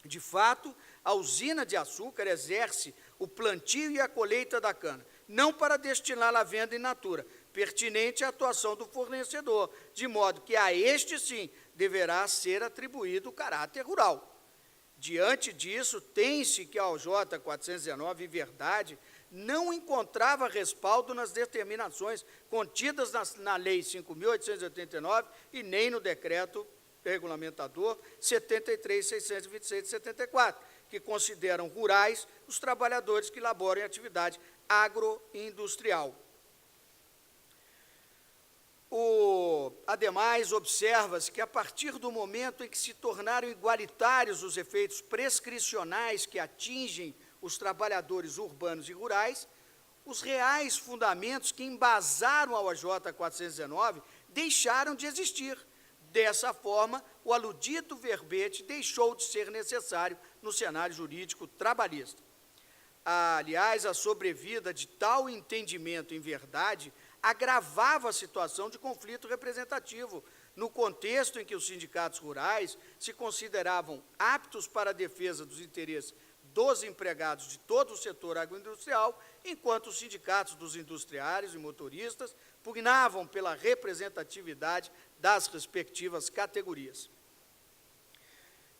De fato, a usina de açúcar exerce o plantio e a colheita da cana, não para destiná-la à venda in natura, pertinente à atuação do fornecedor, de modo que a este, sim, deverá ser atribuído o caráter rural. Diante disso, tem-se que a OJ 419, em verdade, não encontrava respaldo nas determinações contidas na Lei 5.889 e nem no decreto regulamentador 73.626 de 74, que consideram rurais os trabalhadores que laboram em atividade agroindustrial. Ademais, observa-se que, a partir do momento em que se tornaram igualitários os efeitos prescricionais que atingem os trabalhadores urbanos e rurais, os reais fundamentos que embasaram a OJ 419 deixaram de existir. Dessa forma, o aludido verbete deixou de ser necessário no cenário jurídico trabalhista. Aliás, a sobrevida de tal entendimento, em verdade, agravava a situação de conflito representativo, no contexto em que os sindicatos rurais se consideravam aptos para a defesa dos interesses dos empregados de todo o setor agroindustrial, enquanto os sindicatos dos industriários e motoristas pugnavam pela representatividade das respectivas categorias.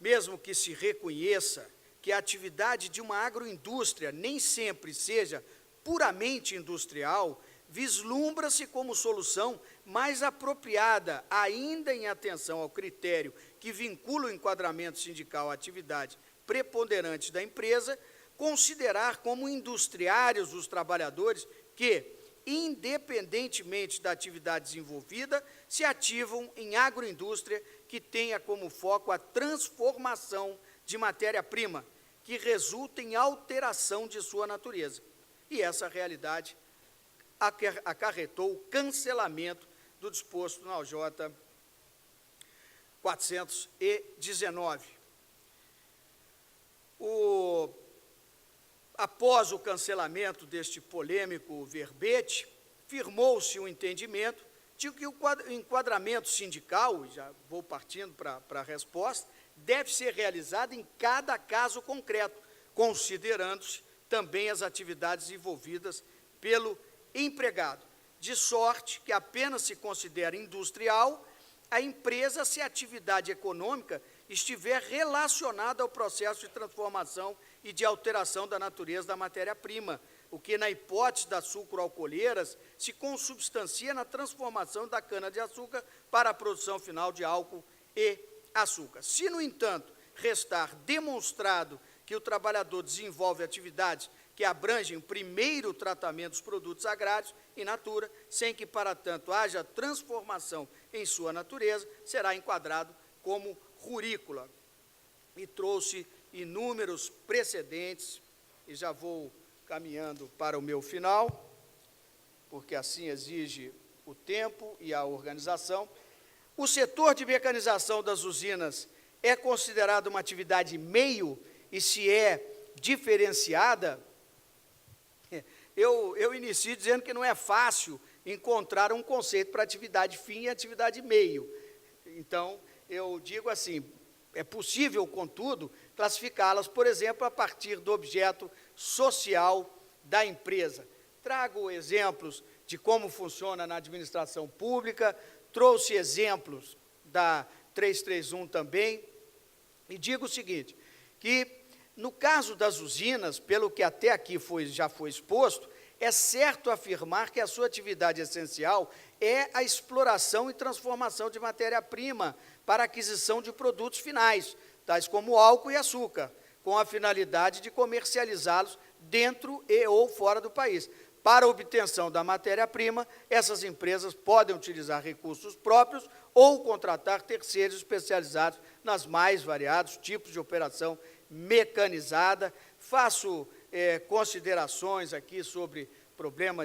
Mesmo que se reconheça que a atividade de uma agroindústria nem sempre seja puramente industrial, vislumbra-se como solução mais apropriada, ainda em atenção ao critério que vincula o enquadramento sindical à atividade preponderante da empresa, considerar como industriários os trabalhadores que, independentemente da atividade desenvolvida, se ativam em agroindústria que tenha como foco a transformação de matéria-prima, que resulta em alteração de sua natureza. E essa realidade acarretou o cancelamento do disposto na OJ 419. Após o cancelamento deste polêmico verbete, firmou-se o entendimento de que o enquadramento sindical, e já vou partindo para a resposta, deve ser realizado em cada caso concreto, considerando-se também as atividades envolvidas pelo empregado, de sorte que apenas se considera industrial a empresa se a atividade econômica estiver relacionada ao processo de transformação e de alteração da natureza da matéria-prima, o que, na hipótese das sucroalcooleiras, se consubstancia na transformação da cana-de-açúcar para a produção final de álcool e açúcar. Se, no entanto, restar demonstrado que o trabalhador desenvolve atividades que abrangem o primeiro tratamento dos produtos agrários in natura, sem que, para tanto, haja transformação em sua natureza, será enquadrado como rurícola. E trouxe inúmeros precedentes, e já vou caminhando para o meu final, porque assim exige o tempo e a organização. O setor de mecanização das usinas é considerado uma atividade meio, e se é diferenciada, eu inicio dizendo que não é fácil encontrar um conceito para atividade fim e atividade meio. Então, eu digo assim, é possível, contudo, classificá-las, por exemplo, a partir do objeto social da empresa. Trago exemplos de como funciona na administração pública, trouxe exemplos da 331 também, e digo o seguinte, que no caso das usinas, pelo que até aqui já foi exposto, é certo afirmar que a sua atividade essencial é a exploração e transformação de matéria-prima para aquisição de produtos finais, tais como álcool e açúcar, com a finalidade de comercializá-los dentro e ou fora do país. Para a obtenção da matéria-prima, essas empresas podem utilizar recursos próprios ou contratar terceiros especializados nas mais variados tipos de operação mecanizada. Faço considerações aqui sobre problema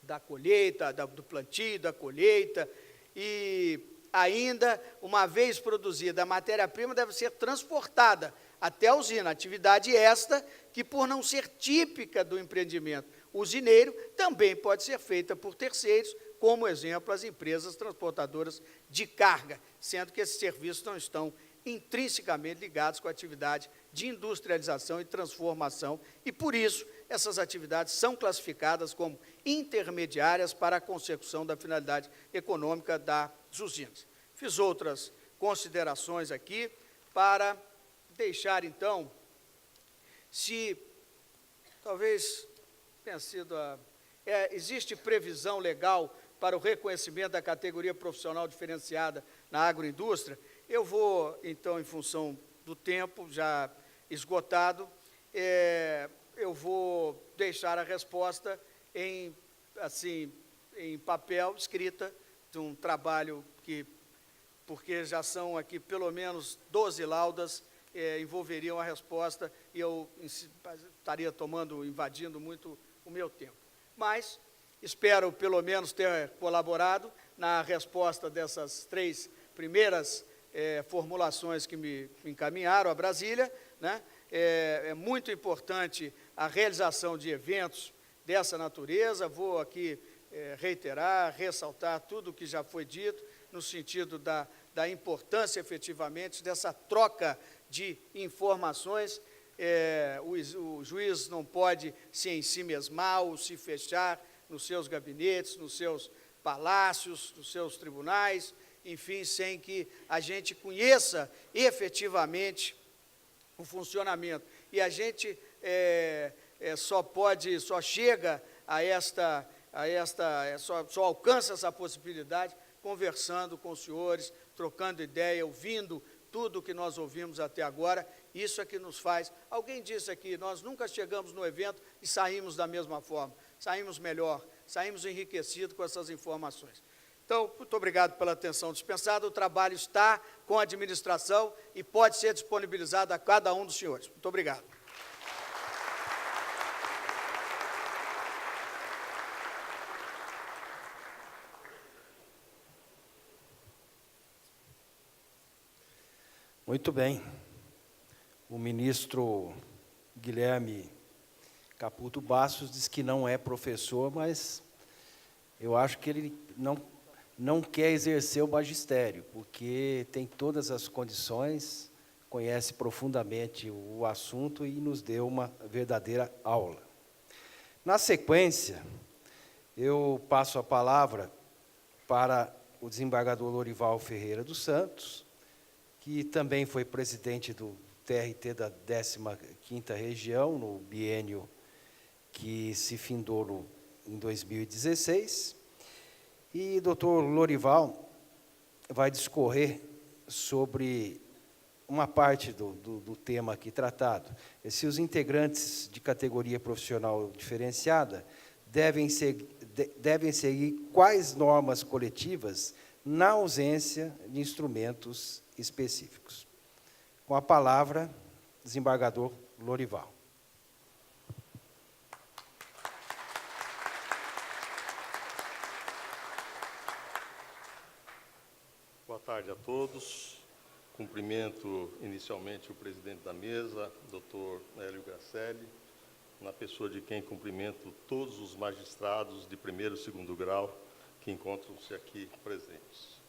da colheita, do plantio, da colheita, e ainda, uma vez produzida, a matéria-prima deve ser transportada até a usina, atividade esta que, por não ser típica do empreendimento usineiro, também pode ser feita por terceiros, como exemplo, as empresas transportadoras de carga, sendo que esses serviços não estão intrinsecamente ligados com a atividade de industrialização e transformação, e, por isso, essas atividades são classificadas como intermediárias para a consecução da finalidade econômica das usinas. Fiz outras considerações aqui para deixar, então, se talvez tenha sido existe previsão legal para o reconhecimento da categoria profissional diferenciada na agroindústria. Eu vou, então, em função do tempo já esgotado, eu vou deixar a resposta em papel, escrita, de um trabalho porque já são aqui pelo menos 12 laudas, envolveriam a resposta, e eu estaria invadindo muito o meu tempo. Mas espero, pelo menos, ter colaborado na resposta dessas 3 primeiras formulações que me encaminharam a Brasília, né? é muito importante a realização de eventos dessa natureza. Vou aqui reiterar, ressaltar tudo o que já foi dito, no sentido da importância, efetivamente, dessa troca de informações. O juiz não pode se ensimesmar ou se fechar nos seus gabinetes, nos seus palácios, nos seus tribunais, enfim, sem que a gente conheça efetivamente o funcionamento. E a gente só chega só alcança essa possibilidade conversando com os senhores, trocando ideia, ouvindo tudo o que nós ouvimos até agora. Isso é que nos faz. Alguém disse aqui, nós nunca chegamos no evento e saímos da mesma forma. Saímos melhor, saímos enriquecidos com essas informações. Então, muito obrigado pela atenção dispensada. O trabalho está com a administração e pode ser disponibilizado a cada um dos senhores. Muito obrigado. Muito bem. O ministro Guilherme Caputo Bastos diz que não é professor, mas eu acho que ele não quer exercer o magistério, porque tem todas as condições, conhece profundamente o assunto e nos deu uma verdadeira aula. Na sequência, eu passo a palavra para o desembargador Lorival Ferreira dos Santos, que também foi presidente do TRT da 15ª Região, no biênio que se findou em 2016. E doutor Lorival vai discorrer sobre uma parte do tema aqui tratado. Se os integrantes de categoria profissional diferenciada devem seguir quais normas coletivas na ausência de instrumentos específicos. Com a palavra, desembargador Lorival. Boa tarde a todos. Cumprimento inicialmente o presidente da mesa, doutor Hélio Gracelli, na pessoa de quem cumprimento todos os magistrados de primeiro e segundo grau que encontram-se aqui presentes.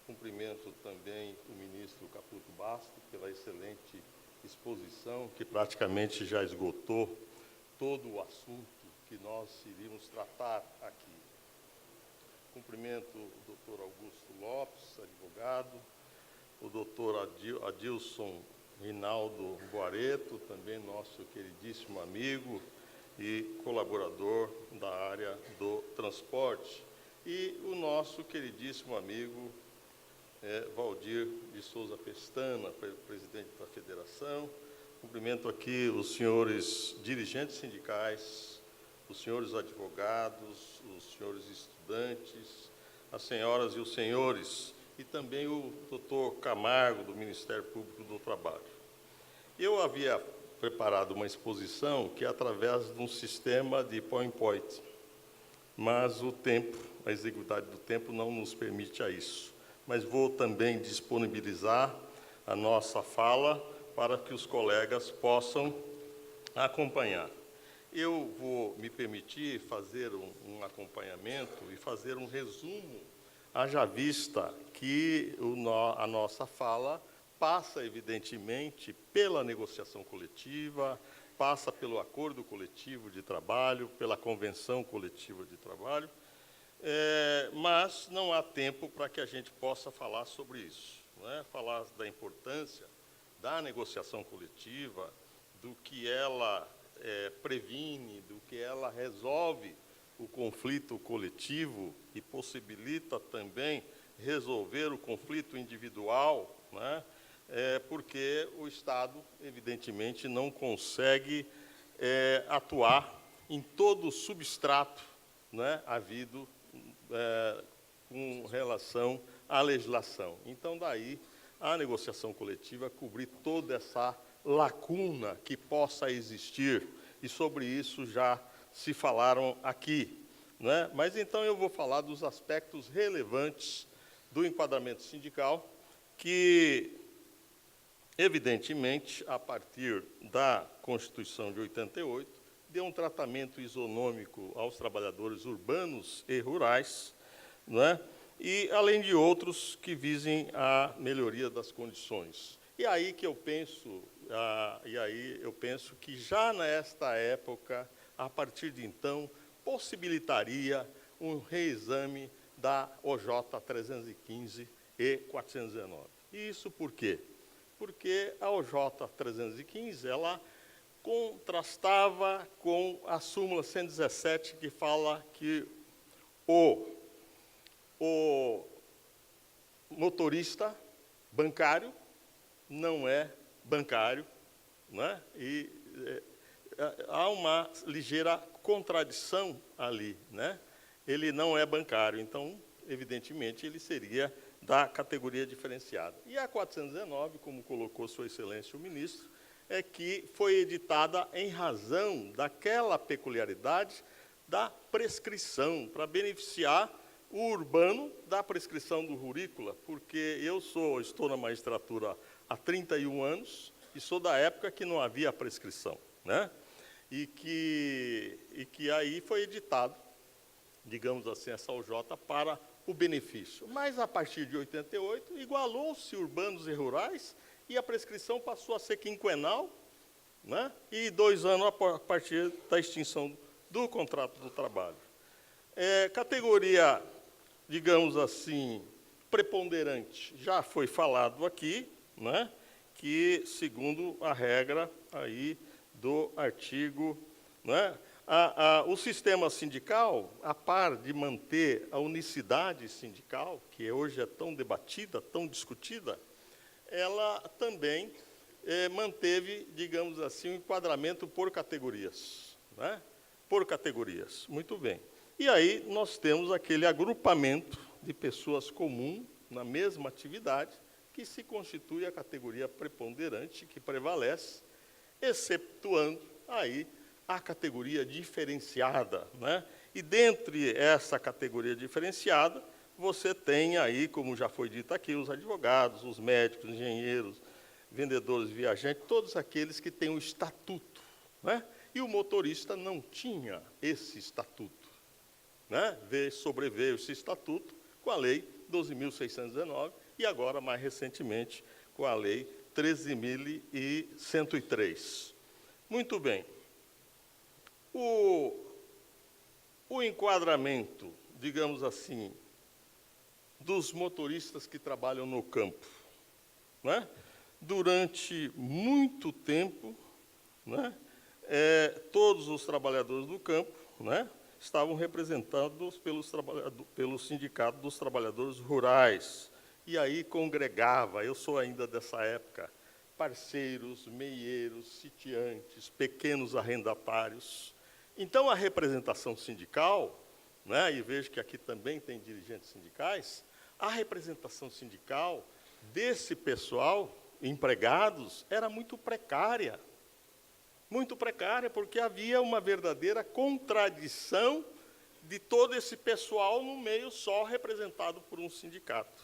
Cumprimento também o ministro Caputo Bastos pela excelente exposição, que praticamente já esgotou todo o assunto que nós iríamos tratar aqui. Cumprimento o doutor Augusto Lopes, advogado, o doutor Adilson Rinaldo Guareto, também nosso queridíssimo amigo e colaborador da área do transporte, e o nosso queridíssimo amigo Valdir de Souza Pestana, presidente da federação. Cumprimento aqui os senhores dirigentes sindicais, os senhores advogados, os senhores estudantes, as senhoras e os senhores, e também o doutor Camargo, do Ministério Público do Trabalho. Eu havia preparado uma exposição que é através de um sistema de PowerPoint, mas o tempo, a exiguidade do tempo não nos permite a isso. Mas vou também disponibilizar a nossa fala para que os colegas possam acompanhar. Eu vou me permitir fazer um acompanhamento e fazer um resumo, haja vista que a nossa fala passa, evidentemente, pela negociação coletiva, passa pelo acordo coletivo de trabalho, pela convenção coletiva de trabalho, mas não há tempo para que a gente possa falar sobre isso, né? Falar da importância da negociação coletiva, do que ela previne, do que ela resolve o conflito coletivo e possibilita também resolver o conflito individual, né? Porque o Estado, evidentemente, não consegue atuar em todo o substrato, né, havido com relação à legislação. Então, daí, a negociação coletiva cobrir toda essa lacuna que possa existir, e sobre isso já se falaram aqui, né? Mas, então, eu vou falar dos aspectos relevantes do enquadramento sindical, que evidentemente, a partir da Constituição de 88, deu um tratamento isonômico aos trabalhadores urbanos e rurais, não é? E, além de outros que visem a melhoria das condições. E aí que eu penso, que já nesta época, a partir de então, possibilitaria um reexame da OJ 315 e 419. E isso por quê? Porque a OJ 315, ela contrastava com a súmula 117, que fala que o motorista bancário não é bancário, né? E há uma ligeira contradição ali, né? Ele não é bancário, então, evidentemente, ele seria da categoria diferenciada. E a 419, como colocou Sua Excelência o ministro, é que foi editada em razão daquela peculiaridade da prescrição, para beneficiar o urbano da prescrição do rurícola, porque eu estou na magistratura há 31 anos e sou da época que não havia prescrição, né? E que aí foi editado, digamos assim, essa OJ para o benefício. Mas, a partir de 88, igualou-se urbanos e rurais e a prescrição passou a ser quinquenal, né? E 2 anos a partir da extinção do contrato do trabalho. Categoria, digamos assim, preponderante, já foi falado aqui, né? Que, segundo a regra aí do artigo, né? O sistema sindical, a par de manter a unicidade sindical, que hoje é tão debatida, tão discutida, ela também manteve, digamos assim, um enquadramento por categorias, né? Por categorias. Muito bem. E aí nós temos aquele agrupamento de pessoas comuns na mesma atividade, que se constitui a categoria preponderante, que prevalece, excetuando aí a categoria diferenciada, né? E, dentre essa categoria diferenciada, você tem aí, como já foi dito aqui, os advogados, os médicos, engenheiros, vendedores, viajantes, todos aqueles que têm o estatuto, né? E o motorista não tinha esse estatuto, né? Sobreveio esse estatuto com a Lei 12.619 e agora, mais recentemente, com a Lei 13.103. Muito bem. O enquadramento, digamos assim, dos motoristas que trabalham no campo, né? Durante muito tempo, né? Todos os trabalhadores do campo, né? Estavam representados pelo Sindicato dos Trabalhadores Rurais. E aí congregava, eu sou ainda dessa época, parceiros, meieiros, sitiantes, pequenos arrendatários. Então, a representação sindical, né, e vejo que aqui também tem dirigentes sindicais, a representação sindical desse pessoal, empregados, era muito precária, porque havia uma verdadeira contradição de todo esse pessoal no meio só representado por um sindicato.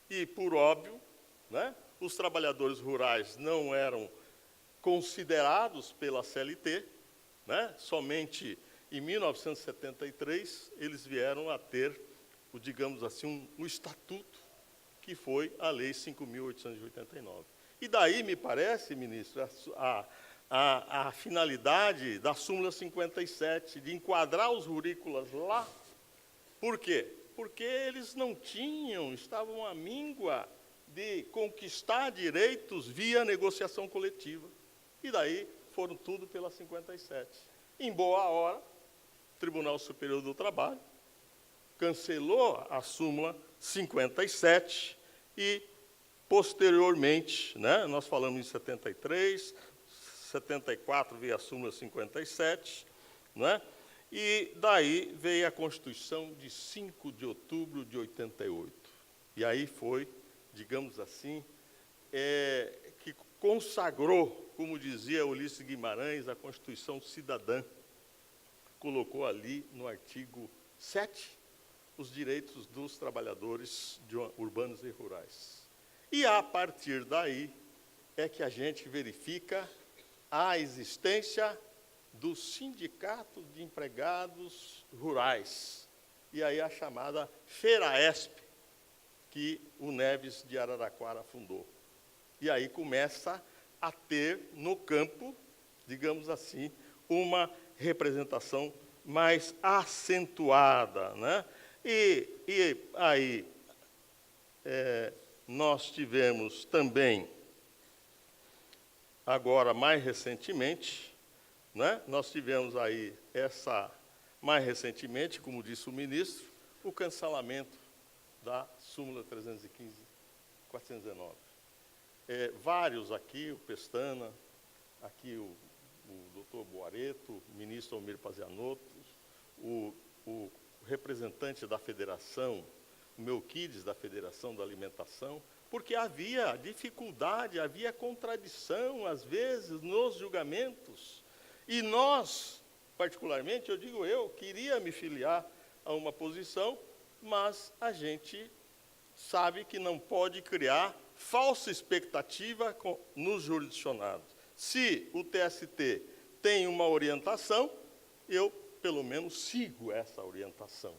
E, por óbvio, né, os trabalhadores rurais não eram considerados pela CLT, né? Somente em 1973 eles vieram a ter, digamos assim, um estatuto, que foi a Lei 5.889. E daí, me parece, ministro, a finalidade da súmula 57, de enquadrar os rurícolas lá. Por quê? Porque eles não tinham, estavam à míngua de conquistar direitos via negociação coletiva. E daí foram tudo pela 57. Em boa hora, o Tribunal Superior do Trabalho cancelou a súmula 57 e, posteriormente, né, nós falamos em 73, 74 veio a súmula 57, né, e daí veio a Constituição de 5 de outubro de 88. E aí foi, digamos assim, que consagrou, como dizia Ulisses Guimarães, a Constituição cidadã. Colocou ali, no artigo 7, os direitos dos trabalhadores urbanos e rurais. E, a partir daí, é que a gente verifica a existência do Sindicato de Empregados Rurais, e aí a chamada FERAESP, que o Neves de Araraquara fundou. E aí começa a ter no campo, digamos assim, uma representação mais acentuada, né? E aí nós tivemos também, agora mais recentemente, né? Nós tivemos aí mais recentemente, como disse o ministro, o cancelamento da súmula 315/419. Vários aqui, o Pestana, aqui o doutor Boareto, o ministro Almir Pazianotto, o representante da federação, o Melquides, da Federação da Alimentação, porque havia dificuldade, havia contradição, às vezes, nos julgamentos. E nós, particularmente, eu queria me filiar a uma posição, mas a gente sabe que não pode criar falsa expectativa nos jurisdicionados. Se o TST tem uma orientação, eu, pelo menos, sigo essa orientação,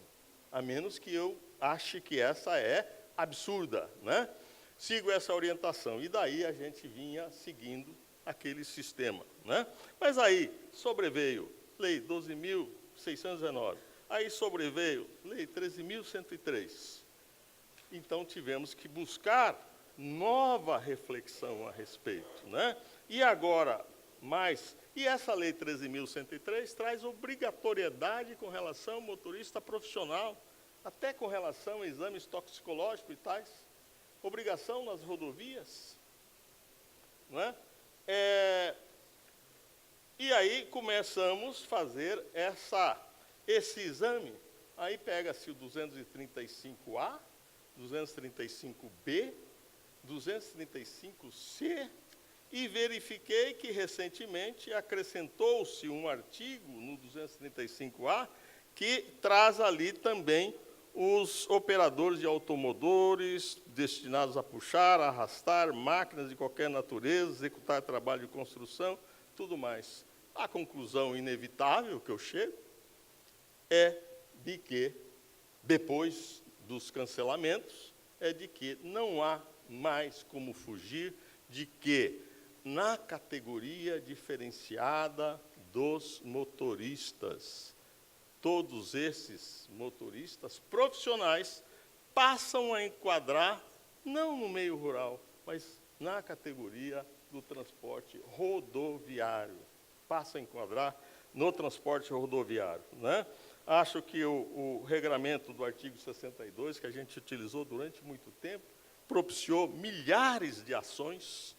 a menos que eu ache que essa é absurda, né? Sigo essa orientação, e daí a gente vinha seguindo aquele sistema, né? Mas aí sobreveio Lei 12.619, aí sobreveio Lei 13.103. Então, tivemos que buscar nova reflexão a respeito, né? E agora, e essa Lei 13.103 traz obrigatoriedade com relação ao motorista profissional, até com relação a exames toxicológicos e tais, obrigação nas rodovias, não é? E aí começamos a fazer esse exame, aí pega-se o 235A, 235B, 235C, e verifiquei que recentemente acrescentou-se um artigo no 235A que traz ali também os operadores de automotores destinados a puxar, arrastar máquinas de qualquer natureza, executar trabalho de construção, tudo mais. A conclusão inevitável que eu chego é de que, depois dos cancelamentos, é de que não há mais como fugir de que, na categoria diferenciada dos motoristas, todos esses motoristas profissionais passam a enquadrar, não no meio rural, mas na categoria do transporte rodoviário. Passam a enquadrar no transporte rodoviário, né? Acho que o regramento do artigo 62, que a gente utilizou durante muito tempo, propiciou milhares de ações,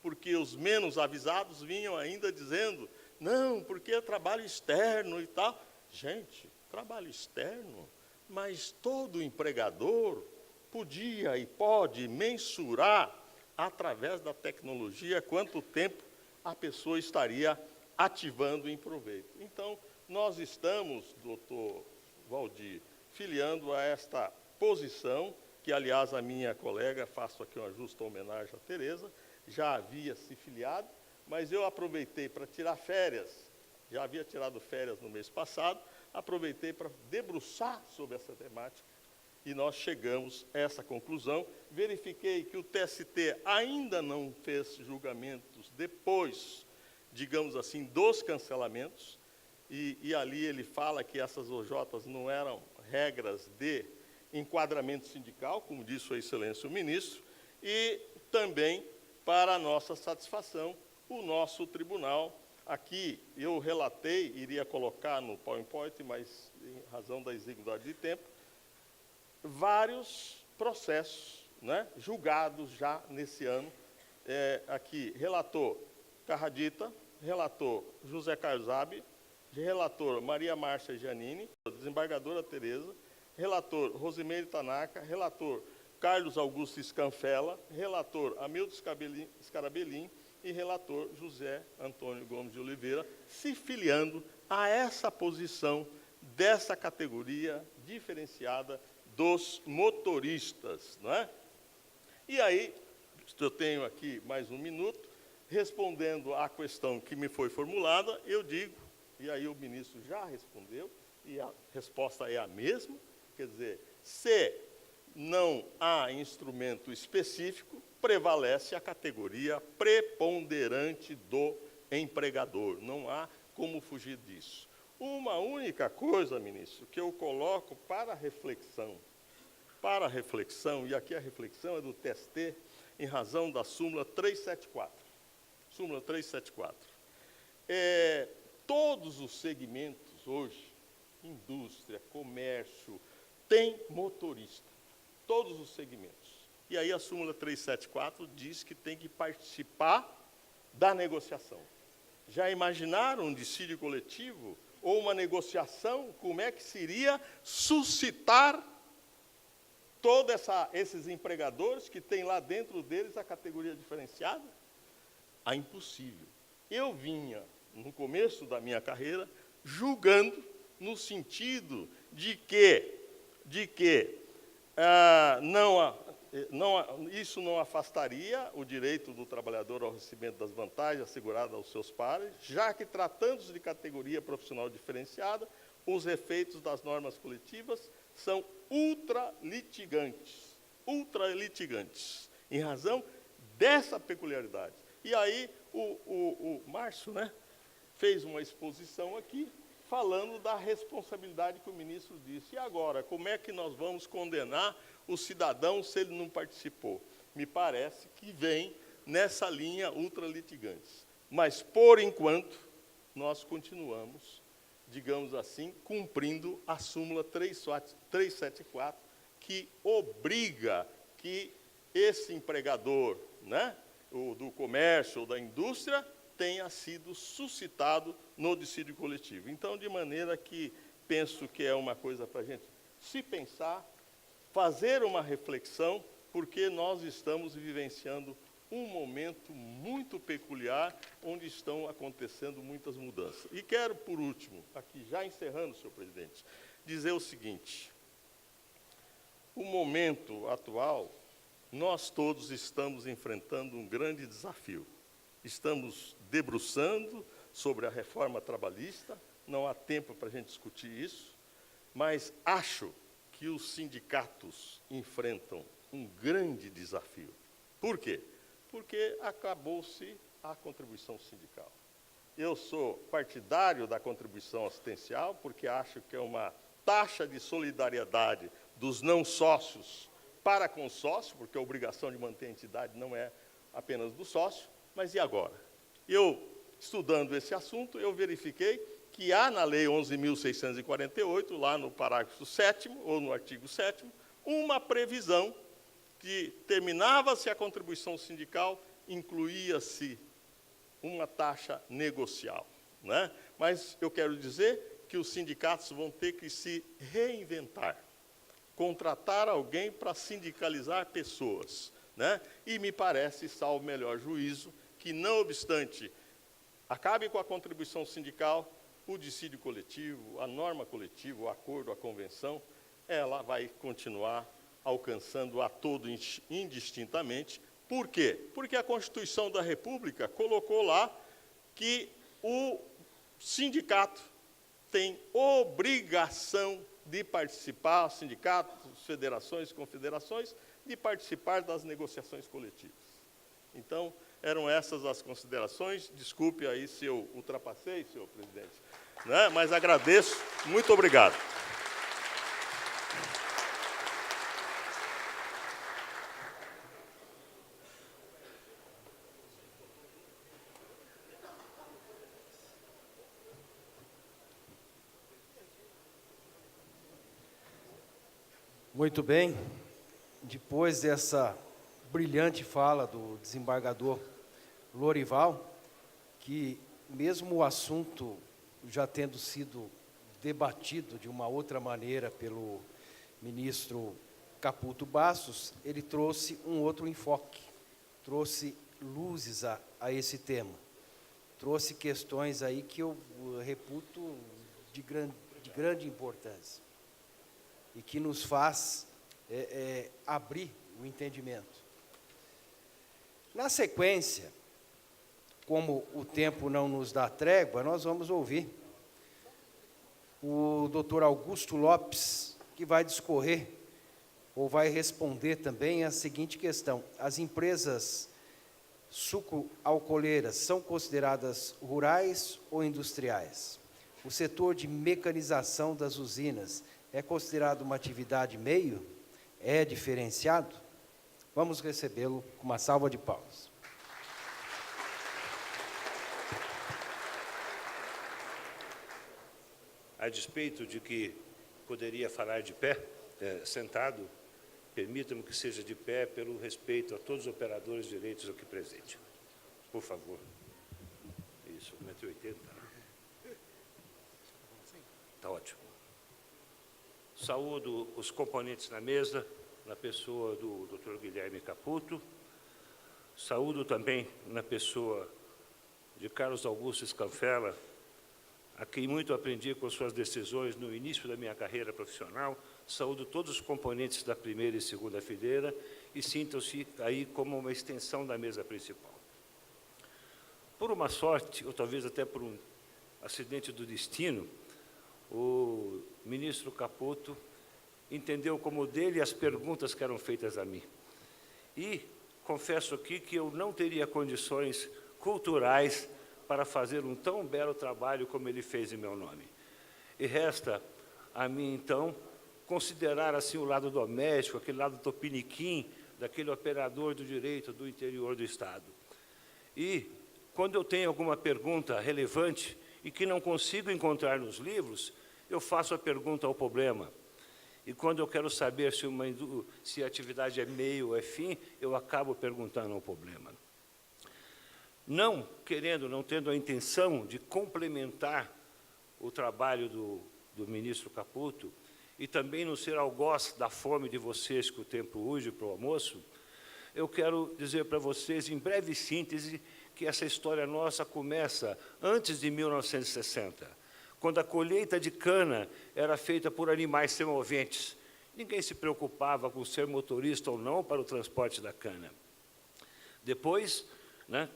porque os menos avisados vinham ainda dizendo: não, porque é trabalho externo e tal. Gente, trabalho externo, mas todo empregador podia e pode mensurar, através da tecnologia, quanto tempo a pessoa estaria ativando em proveito. Então, nós estamos, doutor Valdir, filiando a esta posição, que, aliás, a minha colega, faço aqui uma justa homenagem a Tereza, já havia se filiado, mas eu aproveitei para tirar férias, já havia tirado férias no mês passado, aproveitei para debruçar sobre essa temática, e nós chegamos a essa conclusão. Verifiquei que o TST ainda não fez julgamentos depois, digamos assim, dos cancelamentos, e ali ele fala que essas OJs não eram regras de enquadramento sindical, como disse a excelência o ministro, e também, para a nossa satisfação, o nosso tribunal, aqui eu relatei, iria colocar no PowerPoint, mas em razão da exiguidade de tempo, vários processos, né, julgados já nesse ano. Aqui, relator Carradita, relator José Carlos Zabi, relator Maria Márcia Giannini, desembargadora Tereza, relator Rosimeire Tanaka, relator Carlos Augusto Scanfella, relator Hamilton Scarabelin e relator José Antônio Gomes de Oliveira, se filiando a essa posição dessa categoria diferenciada dos motoristas, não é? E aí eu tenho aqui mais um minuto, respondendo à questão que me foi formulada, eu digo, e aí o ministro já respondeu, e a resposta é a mesma, quer dizer, se não há instrumento específico, prevalece a categoria preponderante do empregador. Não há como fugir disso. Uma única coisa, ministro, que eu coloco para reflexão, e aqui a reflexão é do TST, em razão da súmula 374. Súmula 374. Todos os segmentos hoje, indústria, comércio, tem motorista. Todos os segmentos. E aí a súmula 374 diz que tem que participar da negociação. Já imaginaram um dissídio coletivo ou uma negociação? Como é que seria suscitar todos esses empregadores que têm lá dentro deles a categoria diferenciada? Ah, impossível. Eu vinha, no começo da minha carreira, julgando no sentido de que isso não afastaria o direito do trabalhador ao recebimento das vantagens asseguradas aos seus pares, já que, tratando-se de categoria profissional diferenciada, os efeitos das normas coletivas são ultralitigantes, em razão dessa peculiaridade. E aí o Márcio, né, fez uma exposição aqui, falando da responsabilidade que o ministro disse. E agora, como é que nós vamos condenar o cidadão se ele não participou? Me parece que vem nessa linha ultralitigante. Mas, por enquanto, nós continuamos, digamos assim, cumprindo a súmula 374, que obriga que esse empregador, né, o do comércio ou da indústria, tenha sido suscitado no dissídio coletivo. Então, de maneira que penso que é uma coisa para a gente se pensar, fazer uma reflexão, porque nós estamos vivenciando um momento muito peculiar, onde estão acontecendo muitas mudanças. E quero, por último, aqui já encerrando, senhor presidente, dizer o seguinte: o momento atual, nós todos estamos enfrentando um grande desafio. Estamos debruçando sobre a reforma trabalhista, não há tempo para a gente discutir isso, mas acho que os sindicatos enfrentam um grande desafio. Por quê? Porque acabou-se a contribuição sindical. Eu sou partidário da contribuição assistencial, porque acho que é uma taxa de solidariedade dos não sócios para com o sócio, porque a obrigação de manter a entidade não é apenas do sócio. Mas e agora? Eu, estudando esse assunto, eu verifiquei que há na Lei 11.648, lá no parágrafo 7º, ou no artigo 7º, uma previsão que terminava-se a contribuição sindical, incluía-se uma taxa negocial, né? Mas eu quero dizer que os sindicatos vão ter que se reinventar, contratar alguém para sindicalizar pessoas, né? E me parece, salvo melhor juízo, que, não obstante, acabe com a contribuição sindical, o dissídio coletivo, a norma coletiva, o acordo, a convenção, ela vai continuar alcançando a todo indistintamente. Por quê? Porque a Constituição da República colocou lá que o sindicato tem obrigação de participar, sindicatos, federações, confederações, de participar das negociações coletivas. Então, eram essas as considerações. Desculpe aí se eu ultrapassei, senhor presidente, né? Mas agradeço. Muito obrigado. Muito bem. Depois dessa brilhante fala do desembargador Lorival, que mesmo o assunto já tendo sido debatido de uma outra maneira pelo ministro Caputo Bastos, ele trouxe um outro enfoque, trouxe luzes a esse tema, trouxe questões aí que eu reputo de grande importância e que nos faz abrir o entendimento. Na sequência, como o tempo não nos dá trégua, nós vamos ouvir o doutor Augusto Lopes, que vai discorrer, ou vai responder também a seguinte questão: as empresas sucroalcooleiras são consideradas rurais ou industriais? O setor de mecanização das usinas é considerado uma atividade meio? É diferenciado? Vamos recebê-lo com uma salva de palmas. A despeito de que poderia falar de pé, sentado, permita-me que seja de pé pelo respeito a todos os operadores de direitos aqui presentes. Por favor. Isso, 1,80 m. Está ótimo. Saúdo os componentes na mesa, na pessoa do Dr. Guilherme Caputo. Saúdo também na pessoa de Carlos Augusto Scanfella, a quem muito aprendi com suas decisões no início da minha carreira profissional. Saúdo todos os componentes da primeira e segunda fileira e sintam-se aí como uma extensão da mesa principal. Por uma sorte, ou talvez até por um acidente do destino, o ministro Caputo entendeu como dele as perguntas que eram feitas a mim. E confesso aqui que eu não teria condições culturais para fazer um tão belo trabalho como ele fez em meu nome. E resta a mim, então, considerar assim o lado doméstico, aquele lado tupiniquim, daquele operador do direito do interior do Estado. E, quando eu tenho alguma pergunta relevante e que não consigo encontrar nos livros, eu faço a pergunta ao problema. E, quando eu quero saber se a atividade é meio ou é fim, eu acabo perguntando ao problema. Não tendo a intenção de complementar o trabalho do ministro Caputo e também não ser algoz da fome de vocês que o tempo urge para o almoço, eu quero dizer para vocês, em breve síntese, que essa história nossa começa antes de 1960, quando a colheita de cana era feita por animais semoventes. Ninguém se preocupava com ser motorista ou não para o transporte da cana. Depois,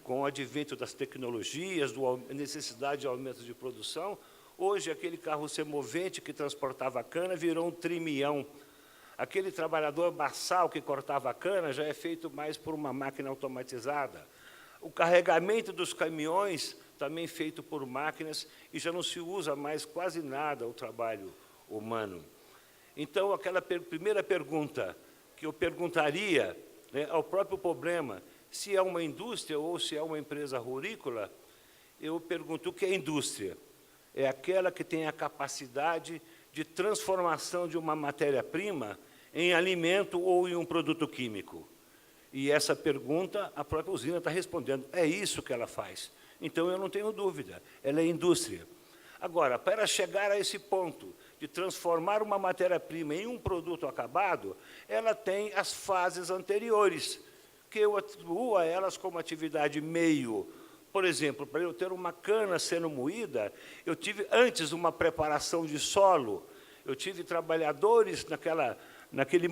com o advento das tecnologias, da necessidade de aumento de produção, hoje aquele carro semovente que transportava a cana virou um trimião. Aquele trabalhador braçal que cortava a cana já é feito mais por uma máquina automatizada. O carregamento dos caminhões também feito por máquinas e já não se usa mais quase nada o trabalho humano. Então, aquela primeira pergunta que eu perguntaria ao próprio problema, se é uma indústria ou se é uma empresa rurícola, eu pergunto o que é indústria? É aquela que tem a capacidade de transformação de uma matéria-prima em alimento ou em um produto químico. E essa pergunta, a própria usina está respondendo, é isso que ela faz. Então, eu não tenho dúvida, ela é indústria. Agora, para chegar a esse ponto de transformar uma matéria-prima em um produto acabado, ela tem as fases anteriores, que eu atribuo a elas como atividade meio. Por exemplo, para eu ter uma cana sendo moída, eu tive antes uma preparação de solo, eu tive trabalhadores naquele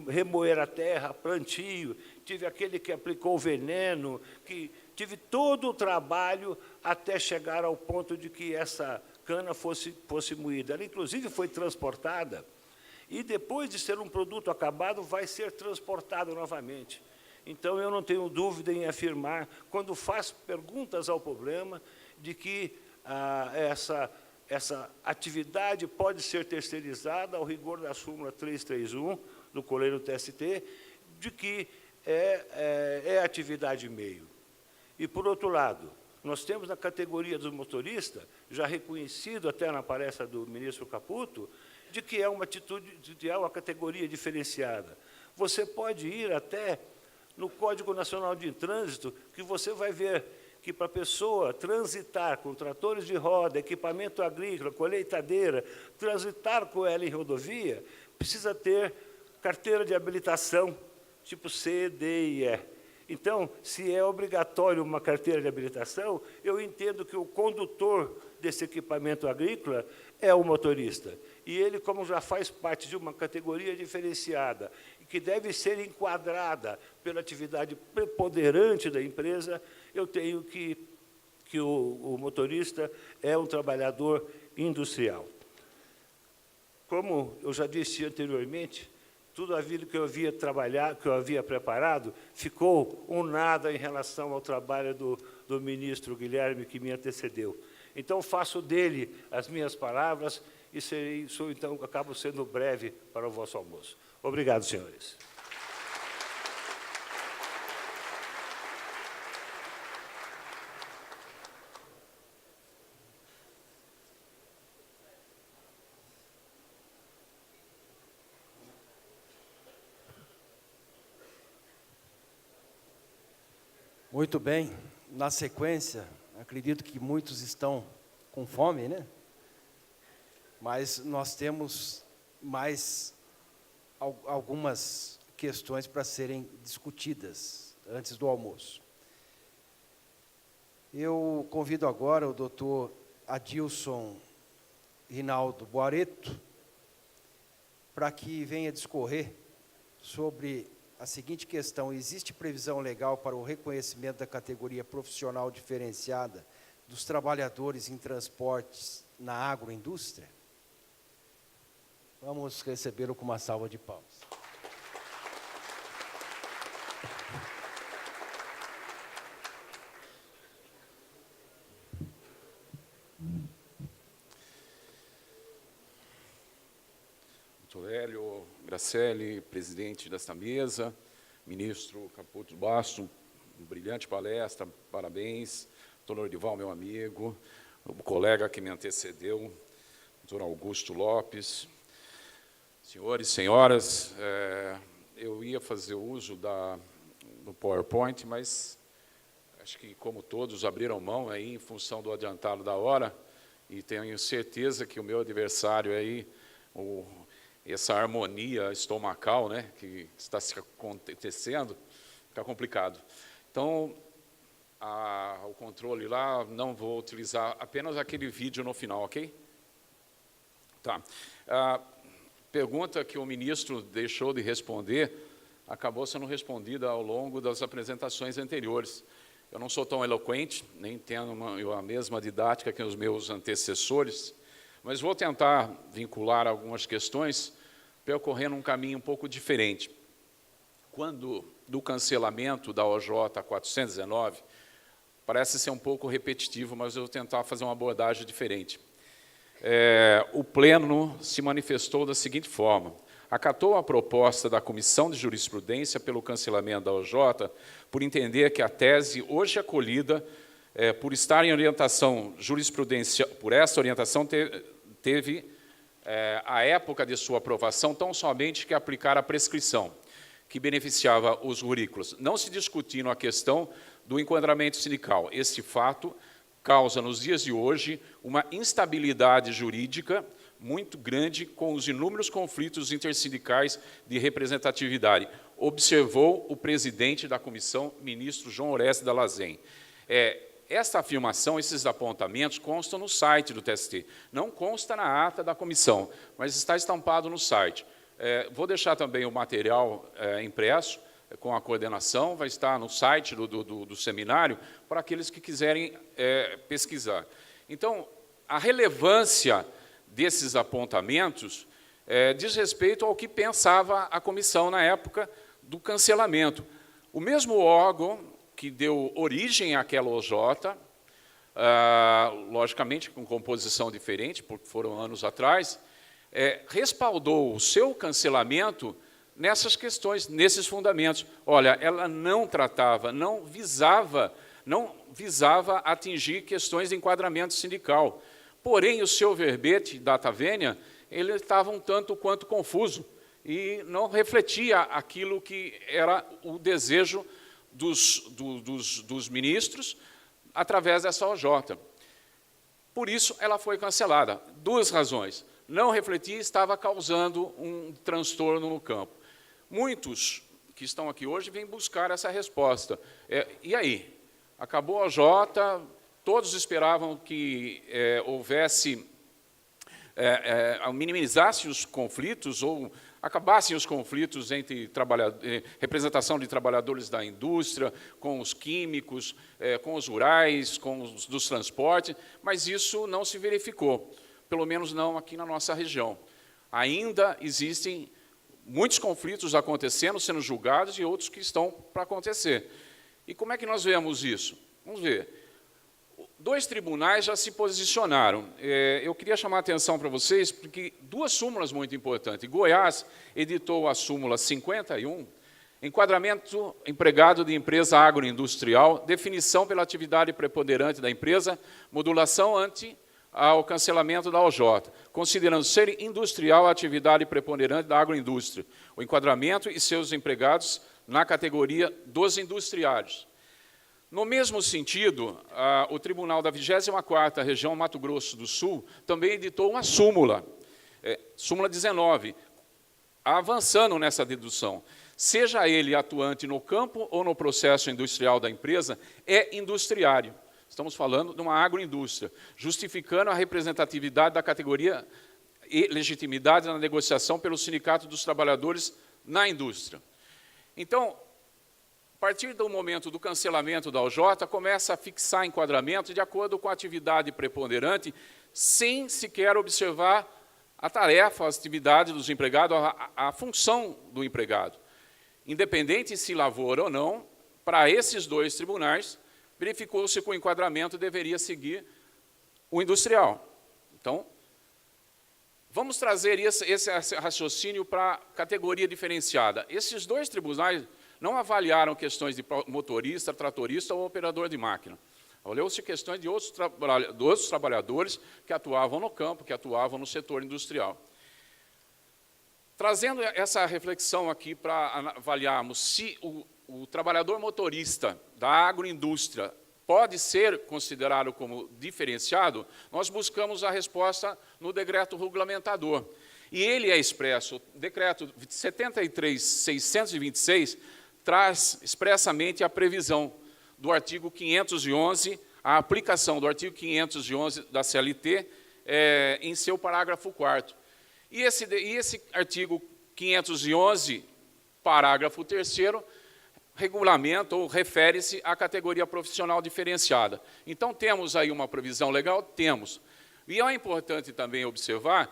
remoer a terra, plantio, tive aquele que aplicou o veneno, tive todo o trabalho até chegar ao ponto de que essa cana fosse moída. Ela, inclusive, foi transportada, e depois de ser um produto acabado, vai ser transportado novamente. Então, eu não tenho dúvida em afirmar, quando faço perguntas ao problema, de que essa atividade pode ser terceirizada ao rigor da súmula 331 do Coleiro TST, de que é atividade meio. E, por outro lado, nós temos na categoria dos motoristas, já reconhecido até na palestra do ministro Caputo, de que é uma categoria diferenciada. Você pode ir até no Código Nacional de Trânsito, que você vai ver que para a pessoa transitar com tratores de roda, equipamento agrícola, colheitadeira, transitar com ela em rodovia, precisa ter carteira de habilitação, tipo C, D e E. Então, se é obrigatório uma carteira de habilitação, eu entendo que o condutor desse equipamento agrícola é o motorista. E ele, como já faz parte de uma categoria diferenciada, e que deve ser enquadrada pela atividade preponderante da empresa, eu tenho que o motorista é um trabalhador industrial. Como eu já disse anteriormente, tudo aquilo que eu havia trabalhado, que eu havia preparado, ficou um nada em relação ao trabalho do ministro Guilherme, que me antecedeu. Então, faço dele as minhas palavras e então, acabo sendo breve para o vosso almoço. Obrigado, senhores. Muito bem. Na sequência, acredito que muitos estão com fome, né? Mas nós temos mais algumas questões para serem discutidas antes do almoço. Eu convido agora o doutor Adilson Rinaldo Boareto para que venha discorrer sobre a seguinte questão: existe previsão legal para o reconhecimento da categoria profissional diferenciada dos trabalhadores em transportes na agroindústria? Vamos recebê-lo com uma salva de palmas. Doutor Hélio Grasselli, presidente desta mesa, ministro Caputo Basto, brilhante palestra, parabéns. Doutor Lorival, meu amigo, o colega que me antecedeu, doutor Augusto Lopes, senhores e senhoras, eu ia fazer uso do PowerPoint, mas acho que, como todos, abriram mão aí em função do adiantado da hora, e tenho certeza que o meu adversário aí, essa harmonia estomacal, né, que está se acontecendo, fica complicado. Então, o controle lá, não vou utilizar apenas aquele vídeo no final, ok? Tá. A pergunta que o ministro deixou de responder acabou sendo respondida ao longo das apresentações anteriores. Eu não sou tão eloquente, nem tenho a mesma didática que os meus antecessores, mas vou tentar vincular algumas questões percorrendo um caminho um pouco diferente. Quando do cancelamento da OJ 419, parece ser um pouco repetitivo, mas eu vou tentar fazer uma abordagem diferente. O Pleno se manifestou da seguinte forma: acatou a proposta da Comissão de Jurisprudência pelo cancelamento da OJ, por entender que a tese hoje acolhida, por estar em orientação jurisprudencial, por essa orientação teve a época de sua aprovação tão somente que aplicar a prescrição, que beneficiava os rurícolas, não se discutindo a questão do enquadramento sindical. Esse fato causa, nos dias de hoje, uma instabilidade jurídica muito grande com os inúmeros conflitos intersindicais de representatividade, observou o presidente da comissão, ministro João Oreste Dallazen. Esta afirmação, esses apontamentos, constam no site do TST. Não consta na ata da comissão, mas está estampado no site. Vou deixar também o material impresso, com a coordenação, vai estar no site do seminário, para aqueles que quiserem pesquisar. Então, a relevância desses apontamentos diz respeito ao que pensava a comissão na época do cancelamento. O mesmo órgão que deu origem àquela OJ, logicamente com composição diferente, porque foram anos atrás, respaldou o seu cancelamento nessas questões, nesses fundamentos. Olha, ela não tratava, não visava atingir questões de enquadramento sindical. Porém, o seu verbete, data vênia, ele estava um tanto quanto confuso e não refletia aquilo que era o desejo dos ministros através dessa OJ. Por isso, ela foi cancelada. Duas razões. Não refletia e estava causando um transtorno no campo. Muitos que estão aqui hoje vêm buscar essa resposta. E aí? Acabou a OJ, todos esperavam que houvesse minimizasse os conflitos ou acabassem os conflitos entre representação de trabalhadores da indústria, com os químicos, com os rurais, com os dos transportes, mas isso não se verificou, pelo menos não aqui na nossa região. Ainda existem muitos conflitos acontecendo, sendo julgados, e outros que estão para acontecer. E como é que nós vemos isso? Vamos ver. 2 tribunais já se posicionaram. Eu queria chamar a atenção para vocês, porque 2 súmulas muito importantes. Goiás editou a súmula 51, enquadramento empregado de empresa agroindustrial, definição pela atividade preponderante da empresa, modulação ante ao cancelamento da OJ, considerando ser industrial a atividade preponderante da agroindústria, o enquadramento e seus empregados na categoria dos industriários. No mesmo sentido, o Tribunal da 24ª Região Mato Grosso do Sul também editou uma súmula, súmula 19, avançando nessa dedução. Seja ele atuante no campo ou no processo industrial da empresa, é industriário. Estamos falando de uma agroindústria, justificando a representatividade da categoria e legitimidade na negociação pelo Sindicato dos Trabalhadores na indústria. Então, a partir do momento do cancelamento da OJ, começa a fixar enquadramento de acordo com a atividade preponderante, sem sequer observar a tarefa, a atividade dos empregados, a função do empregado. Independente se lavoura ou não, para esses 2 tribunais, verificou-se que o enquadramento deveria seguir o industrial. Então, vamos trazer esse raciocínio para a categoria diferenciada. Esses 2 tribunais não avaliaram questões de motorista, tratorista ou operador de máquina. Olhou-se questões de outros trabalhadores que atuavam no campo, que atuavam no setor industrial. Trazendo essa reflexão aqui para avaliarmos se o trabalhador motorista da agroindústria pode ser considerado como diferenciado, nós buscamos a resposta no decreto regulamentador. E ele é expresso, o decreto 73.626 traz expressamente a previsão do artigo 511, a aplicação do artigo 511 da CLT em seu parágrafo 4º. E esse artigo 511, parágrafo 3º, regulamenta ou refere-se à categoria profissional diferenciada. Então, temos aí uma previsão legal? Temos. E é importante também observar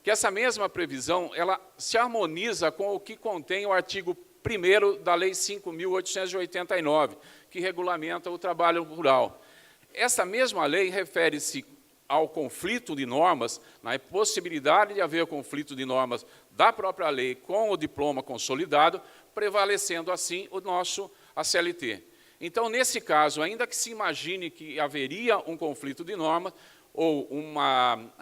que essa mesma previsão ela se harmoniza com o que contém o artigo 1º da Lei 5.889, que regulamenta o trabalho rural. Essa mesma lei refere-se ao conflito de normas, na possibilidade de haver conflito de normas da própria lei com o diploma consolidado, prevalecendo assim a CLT. Então, nesse caso, ainda que se imagine que haveria um conflito de normas, ou um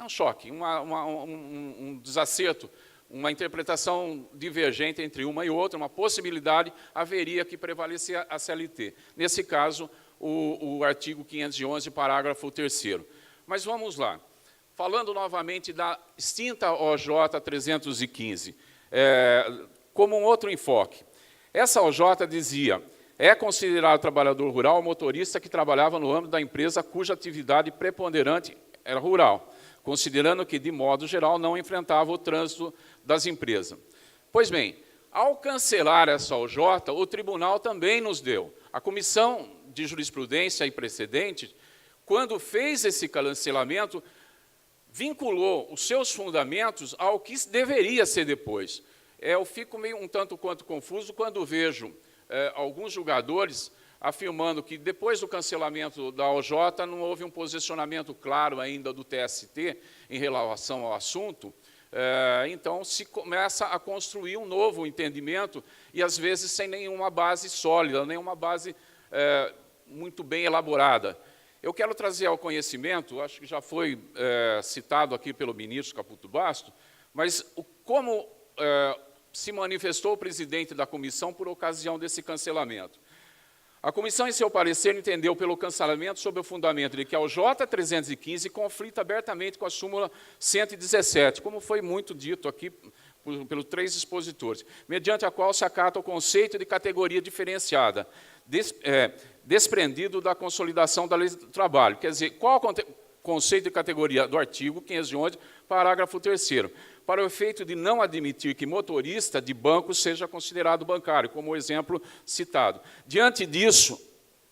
choque, um desacerto, uma interpretação divergente entre uma e outra, uma possibilidade, haveria que prevalecer a CLT. Nesse caso, o artigo 511, parágrafo 3º. Mas vamos lá. Falando novamente da extinta OJ 315, como um outro enfoque. Essa OJ dizia, é considerado trabalhador rural o motorista que trabalhava no âmbito da empresa cuja atividade preponderante era rural, considerando que, de modo geral, não enfrentava o trânsito das empresas. Pois bem, ao cancelar essa OJ, o tribunal também nos deu. A Comissão de Jurisprudência e Precedentes, quando fez esse cancelamento, vinculou os seus fundamentos ao que deveria ser depois. Eu fico meio um tanto quanto confuso quando vejo alguns julgadores afirmando que depois do cancelamento da OJ não houve um posicionamento claro ainda do TST em relação ao assunto, então se começa a construir um novo entendimento e às vezes sem nenhuma base sólida, nenhuma base muito bem elaborada. Eu quero trazer ao conhecimento, acho que já foi citado aqui pelo ministro Caputo Basto, mas como se manifestou o presidente da comissão por ocasião desse cancelamento. A comissão, em seu parecer, entendeu pelo cancelamento sob o fundamento de que a OJ 315 conflita abertamente com a súmula 117, como foi muito dito aqui pelos 3 expositores, mediante a qual se acata o conceito de categoria diferenciada, desprendido da consolidação da lei do trabalho. Quer dizer, conceito de categoria do artigo 511, parágrafo 3º, para o efeito de não admitir que motorista de banco seja considerado bancário, como o exemplo citado. Diante disso,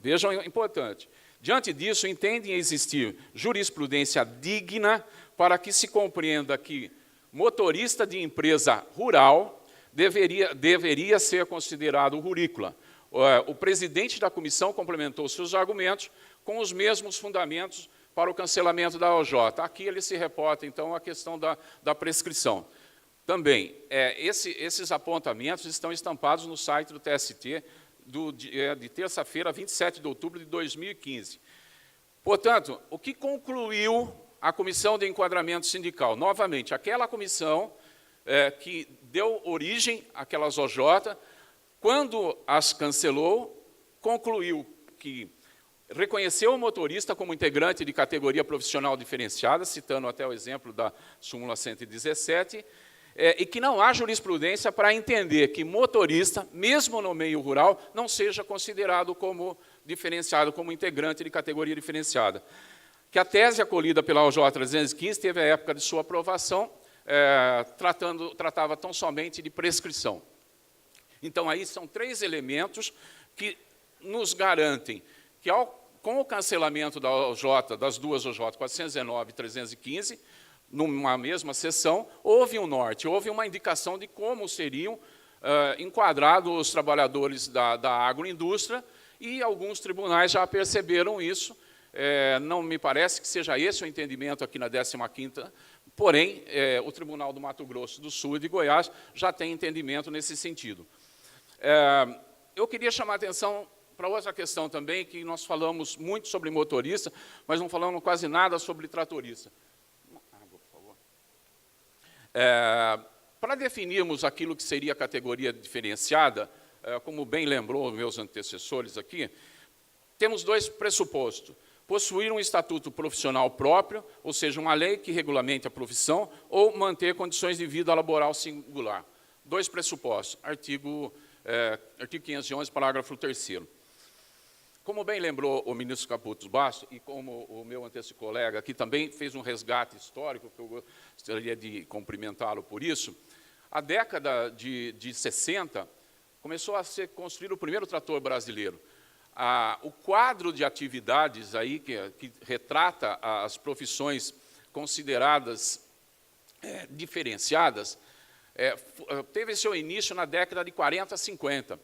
vejam, é importante, diante disso, entendem existir jurisprudência digna para que se compreenda que motorista de empresa rural deveria ser considerado rurícola. O presidente da comissão complementou seus argumentos com os mesmos fundamentos para o cancelamento da OJ. Aqui ele se reporta, então, à questão da prescrição. Também, esses apontamentos estão estampados no site do TST de terça-feira, 27 de outubro de 2015. Portanto, o que concluiu a Comissão de Enquadramento Sindical? Novamente, aquela comissão que deu origem àquelas OJ, quando as cancelou, concluiu que reconheceu o motorista como integrante de categoria profissional diferenciada, citando até o exemplo da súmula 117, e que não há jurisprudência para entender que motorista, mesmo no meio rural, não seja considerado como diferenciado, como integrante de categoria diferenciada. Que a tese acolhida pela OJ 315 teve a época de sua aprovação, tratava tão somente de prescrição. Então, aí são 3 elementos que nos garantem que, com o cancelamento da OJ, das duas OJ 419 e 315, numa mesma sessão, houve um norte, houve uma indicação de como seriam enquadrados os trabalhadores da agroindústria, e alguns tribunais já perceberam isso. Não me parece que seja esse o entendimento aqui na 15ª, porém, o Tribunal do Mato Grosso do Sul e de Goiás já tem entendimento nesse sentido. Eu queria chamar a atenção para outra questão também, que nós falamos muito sobre motorista, mas não falamos quase nada sobre tratorista. Uma água, por favor. Para definirmos aquilo que seria a categoria diferenciada, como bem lembrou meus antecessores aqui, temos 2 pressupostos. Possuir um estatuto profissional próprio, ou seja, uma lei que regulamente a profissão, ou manter condições de vida laboral singular. 2 pressupostos, artigo 511, parágrafo 3º. Como bem lembrou o ministro Caputo Bastos, e como o meu colega aqui também fez um resgate histórico, que eu gostaria de cumprimentá-lo por isso, a década de 60, começou a ser construído o primeiro trator brasileiro. O quadro de atividades aí que retrata as profissões consideradas diferenciadas, teve seu início na década de 40, 50.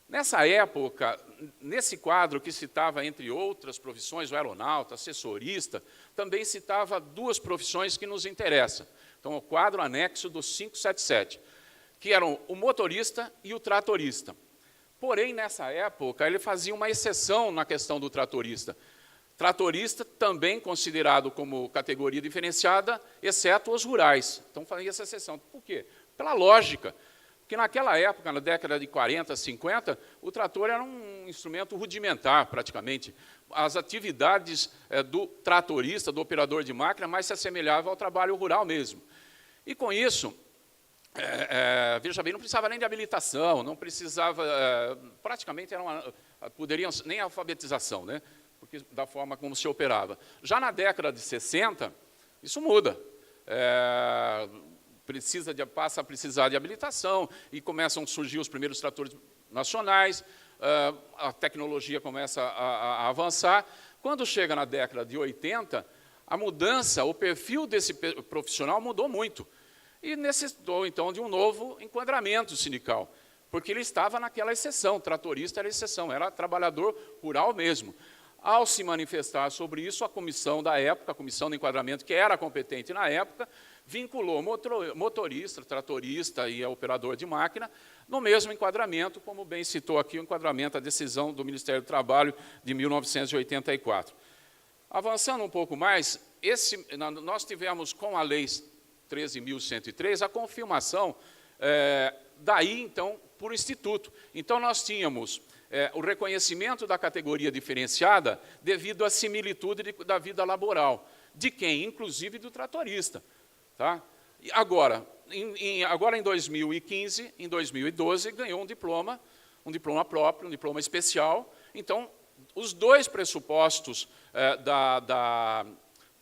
Nessa época, nesse quadro que citava, entre outras profissões, o aeronauta, assessorista, também citava 2 profissões que nos interessam. Então, o quadro anexo do 577, que eram o motorista e o tratorista. Porém, nessa época, ele fazia uma exceção na questão do tratorista. Tratorista também considerado como categoria diferenciada, exceto os rurais. Então, fazia essa exceção. Por quê? Pela lógica. Porque naquela época, na década de 40, 50, o trator era um instrumento rudimentar, praticamente. As atividades do tratorista, do operador de máquina, mais se assemelhavam ao trabalho rural mesmo. E, com isso, veja bem, não precisava nem de habilitação, não precisava, praticamente, poderiam nem alfabetização, né? Porque da forma como se operava. Já na década de 60, isso muda. Passa a precisar de habilitação, e começam a surgir os primeiros tratores nacionais, a tecnologia começa a avançar. Quando chega na década de 80, a mudança, o perfil desse profissional mudou muito, e necessitou, então, de um novo enquadramento sindical, porque ele estava naquela exceção, tratorista era exceção, era trabalhador rural mesmo. Ao se manifestar sobre isso, a comissão da época, a comissão de enquadramento, que era competente na época, vinculou motorista, tratorista e operador de máquina no mesmo enquadramento, como bem citou aqui o enquadramento, a decisão do Ministério do Trabalho de 1984. Avançando um pouco mais, nós tivemos com a Lei 13.103 a confirmação, daí, então, por instituto. Então, nós tínhamos o reconhecimento da categoria diferenciada devido à similitude da vida laboral. De quem? Inclusive do tratorista. Tá? Agora, em 2015, em 2012, ganhou um diploma próprio, um diploma especial. Então, os 2 pressupostos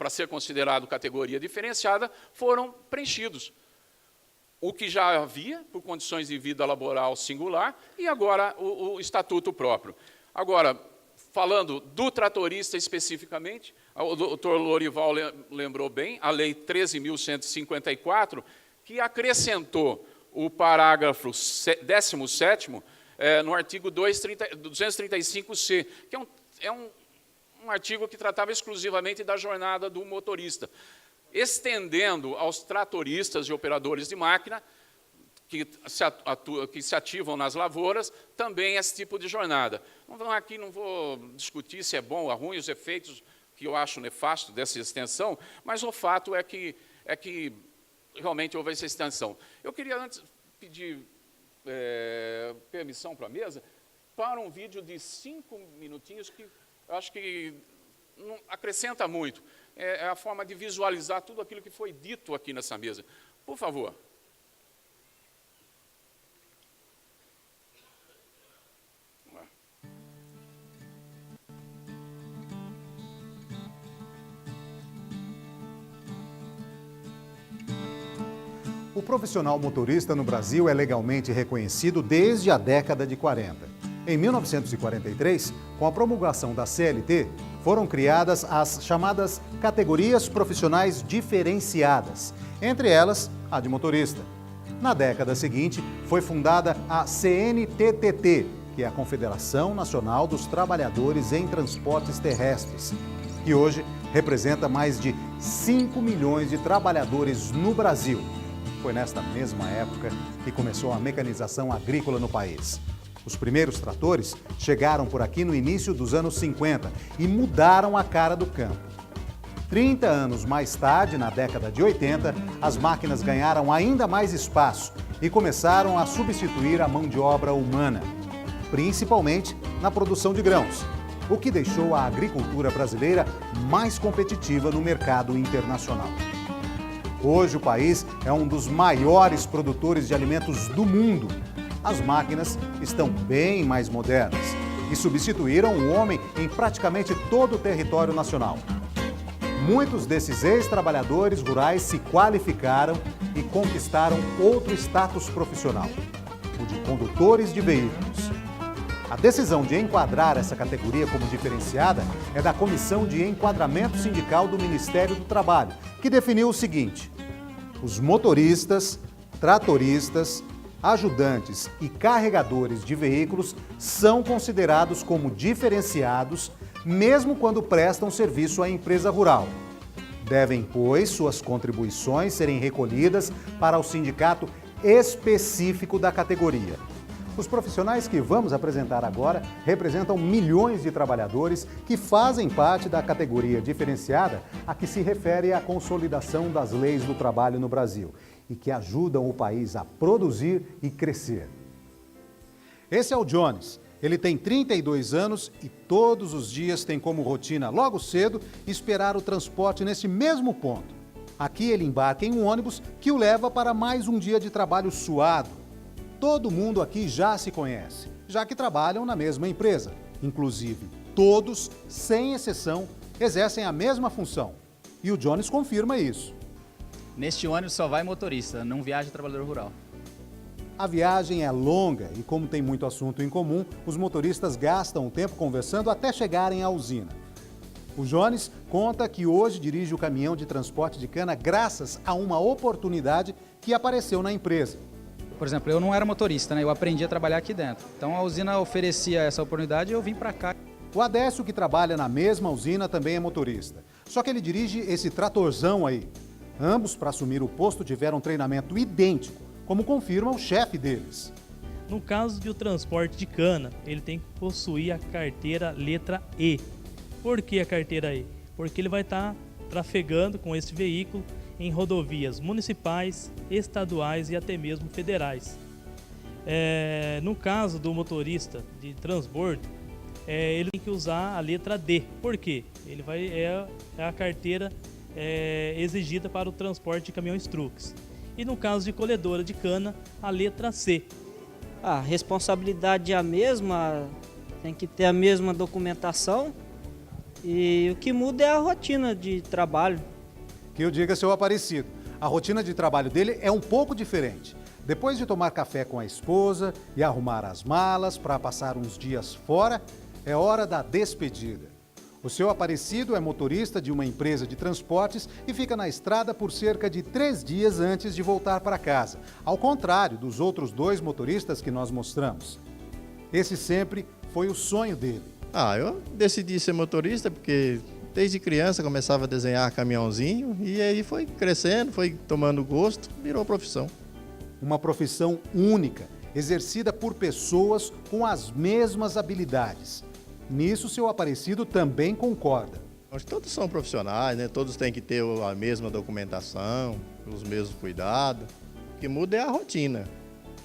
para ser considerado categoria diferenciada, foram preenchidos. O que já havia, por condições de vida laboral singular, e agora o estatuto próprio. Agora, falando do tratorista especificamente, o doutor Lorival lembrou bem, a Lei 13.154, que acrescentou o parágrafo 17º no artigo 235C, que é um artigo que tratava exclusivamente da jornada do motorista, estendendo aos tratoristas e operadores de máquina que se ativam nas lavouras também esse tipo de jornada. Aqui não vou discutir se é bom ou ruim, os efeitos que eu acho nefasto dessa extensão, mas o fato é que realmente houve essa extensão. Eu queria antes pedir permissão para a mesa para um vídeo de 5 minutinhos que eu acho que não acrescenta muito. É a forma de visualizar tudo aquilo que foi dito aqui nessa mesa. Por favor. O profissional motorista no Brasil é legalmente reconhecido desde a década de 40. Em 1943, com a promulgação da CLT, foram criadas as chamadas categorias profissionais diferenciadas, entre elas a de motorista. Na década seguinte, foi fundada a CNTTT, que é a Confederação Nacional dos Trabalhadores em Transportes Terrestres, que hoje representa mais de 5 milhões de trabalhadores no Brasil. Foi nesta mesma época que começou a mecanização agrícola no país. Os primeiros tratores chegaram por aqui no início dos anos 50 e mudaram a cara do campo. 30 anos mais tarde, na década de 80, as máquinas ganharam ainda mais espaço e começaram a substituir a mão de obra humana, principalmente na produção de grãos, o que deixou a agricultura brasileira mais competitiva no mercado internacional. Hoje o país é um dos maiores produtores de alimentos do mundo. As máquinas estão bem mais modernas e substituíram o homem em praticamente todo o território nacional. Muitos desses ex-trabalhadores rurais se qualificaram e conquistaram outro status profissional, o de condutores de veículos. A decisão de enquadrar essa categoria como diferenciada é da Comissão de Enquadramento Sindical do Ministério do Trabalho, que definiu o seguinte: os motoristas, tratoristas, ajudantes e carregadores de veículos são considerados como diferenciados, mesmo quando prestam serviço à empresa rural. Devem, pois, suas contribuições serem recolhidas para o sindicato específico da categoria. Os profissionais que vamos apresentar agora representam milhões de trabalhadores que fazem parte da categoria diferenciada a que se refere a consolidação das leis do trabalho no Brasil e que ajudam o país a produzir e crescer. Esse é o Jones. Ele tem 32 anos e todos os dias tem como rotina, logo cedo, esperar o transporte nesse mesmo ponto. Aqui ele embarca em um ônibus que o leva para mais um dia de trabalho suado. Todo mundo aqui já se conhece, já que trabalham na mesma empresa. Inclusive, todos, sem exceção, exercem a mesma função. E o Jones confirma isso. Neste ônibus só vai motorista, não viaja trabalhador rural. A viagem é longa e, como tem muito assunto em comum, os motoristas gastam o tempo conversando até chegarem à usina. O Jones conta que hoje dirige o caminhão de transporte de cana graças a uma oportunidade que apareceu na empresa. Por exemplo, eu não era motorista, né? Eu aprendi a trabalhar aqui dentro. Então a usina oferecia essa oportunidade e eu vim para cá. O Adécio, que trabalha na mesma usina, também é motorista. Só que ele dirige esse tratorzão aí. Ambos, para assumir o posto, tiveram um treinamento idêntico, como confirma o chefe deles. No caso de o transporte de cana, ele tem que possuir a carteira letra E. Por que a carteira E? Porque ele vai estar trafegando com esse veículo em rodovias municipais, estaduais e até mesmo federais. No caso do motorista de transbordo, ele tem que usar a letra D. Por quê? Ele é a carteira exigida para o transporte de caminhões truques. E no caso de colhedora de cana, a letra C. A responsabilidade é a mesma, tem que ter a mesma documentação E o que muda é a rotina de trabalho. Que eu diga, seu Aparecido, a rotina de trabalho dele é um pouco diferente. Depois de tomar café com a esposa e arrumar as malas para passar uns dias fora, é hora da despedida. O seu Aparecido é motorista de uma empresa de transportes e fica na estrada por cerca de 3 dias antes de voltar para casa, ao contrário dos outros 2 motoristas que nós mostramos. Esse sempre foi o sonho dele. Eu decidi ser motorista porque desde criança começava a desenhar caminhãozinho e aí foi crescendo, foi tomando gosto, virou profissão. Uma profissão única, exercida por pessoas com as mesmas habilidades. Nisso, seu Aparecido também concorda. Acho que todos são profissionais, né? Todos têm que ter a mesma documentação, os mesmos cuidados. O que muda é a rotina.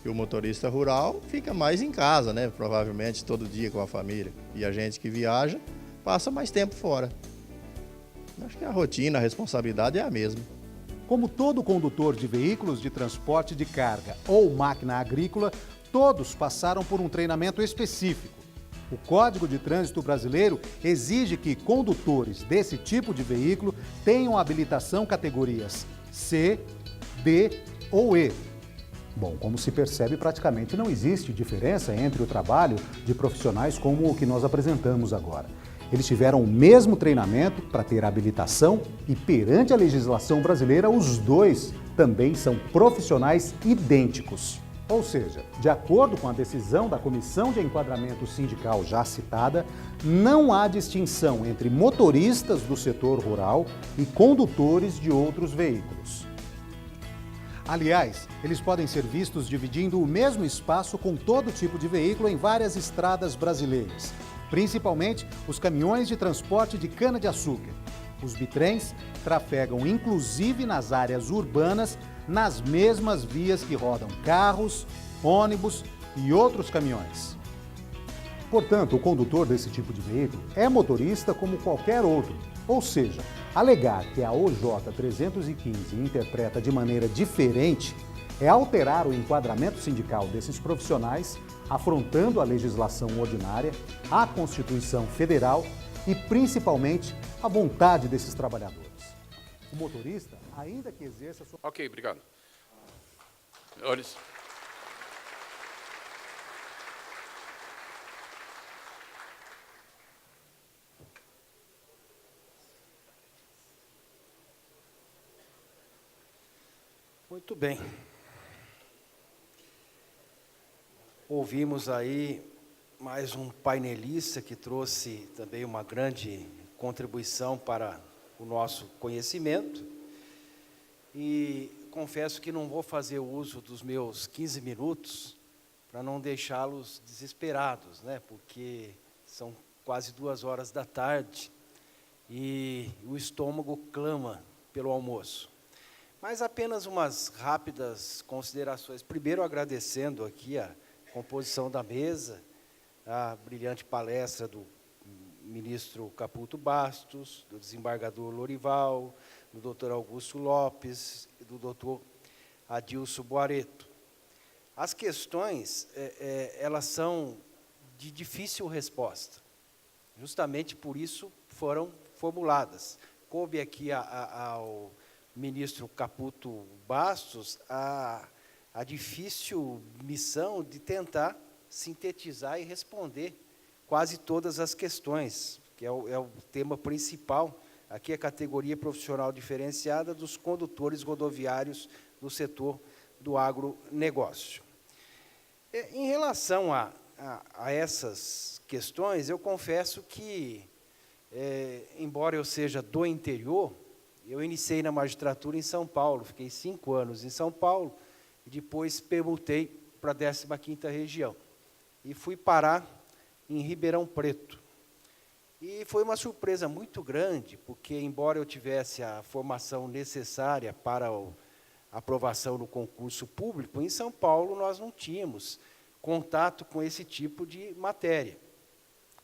E o motorista rural fica mais em casa, né? Provavelmente todo dia com a família. E a gente que viaja passa mais tempo fora. Acho que a rotina, a responsabilidade é a mesma. Como todo condutor de veículos de transporte de carga ou máquina agrícola, todos passaram por um treinamento específico. O Código de Trânsito Brasileiro exige que condutores desse tipo de veículo tenham habilitação categorias C, D ou E. Bom, como se percebe, praticamente não existe diferença entre o trabalho de profissionais como o que nós apresentamos agora. Eles tiveram o mesmo treinamento para ter habilitação e, perante a legislação brasileira, os 2 também são profissionais idênticos. Ou seja, de acordo com a decisão da Comissão de Enquadramento Sindical já citada, não há distinção entre motoristas do setor rural e condutores de outros veículos. Aliás, eles podem ser vistos dividindo o mesmo espaço com todo tipo de veículo em várias estradas brasileiras, principalmente os caminhões de transporte de cana-de-açúcar. Os bitrens trafegam inclusive nas áreas urbanas, nas mesmas vias que rodam carros, ônibus e outros caminhões. Portanto, o condutor desse tipo de veículo é motorista como qualquer outro, ou seja, alegar que a OJ 315 interpreta de maneira diferente é alterar o enquadramento sindical desses profissionais, afrontando a legislação ordinária, a Constituição Federal e, principalmente, a vontade desses trabalhadores. O motorista, ainda que exerça sua... Ok, obrigado. Olha isso. Muito bem. Ouvimos aí mais um painelista que trouxe também uma grande contribuição para o nosso conhecimento. E confesso que não vou fazer uso dos meus 15 minutos para não deixá-los desesperados, né? Porque são quase 2 horas da tarde e o estômago clama pelo almoço. Mas apenas umas rápidas considerações. Primeiro, agradecendo aqui a composição da mesa, a brilhante palestra do ministro Caputo Bastos, do desembargador Lorival, do doutor Augusto Lopes e do doutor Adilson Boareto. As questões, elas são de difícil resposta. Justamente por isso foram formuladas. Coube aqui ao ministro Caputo Bastos a difícil missão de tentar sintetizar e responder quase todas as questões, que é o tema principal, aqui a categoria profissional diferenciada dos condutores rodoviários do setor do agronegócio. Em relação a essas questões, eu confesso que, embora eu seja do interior, eu iniciei na magistratura em São Paulo, fiquei 5 anos em São Paulo, e depois permutei para a 15ª região. E fui parar em Ribeirão Preto. E foi uma surpresa muito grande, porque, embora eu tivesse a formação necessária para a aprovação no concurso público, em São Paulo nós não tínhamos contato com esse tipo de matéria.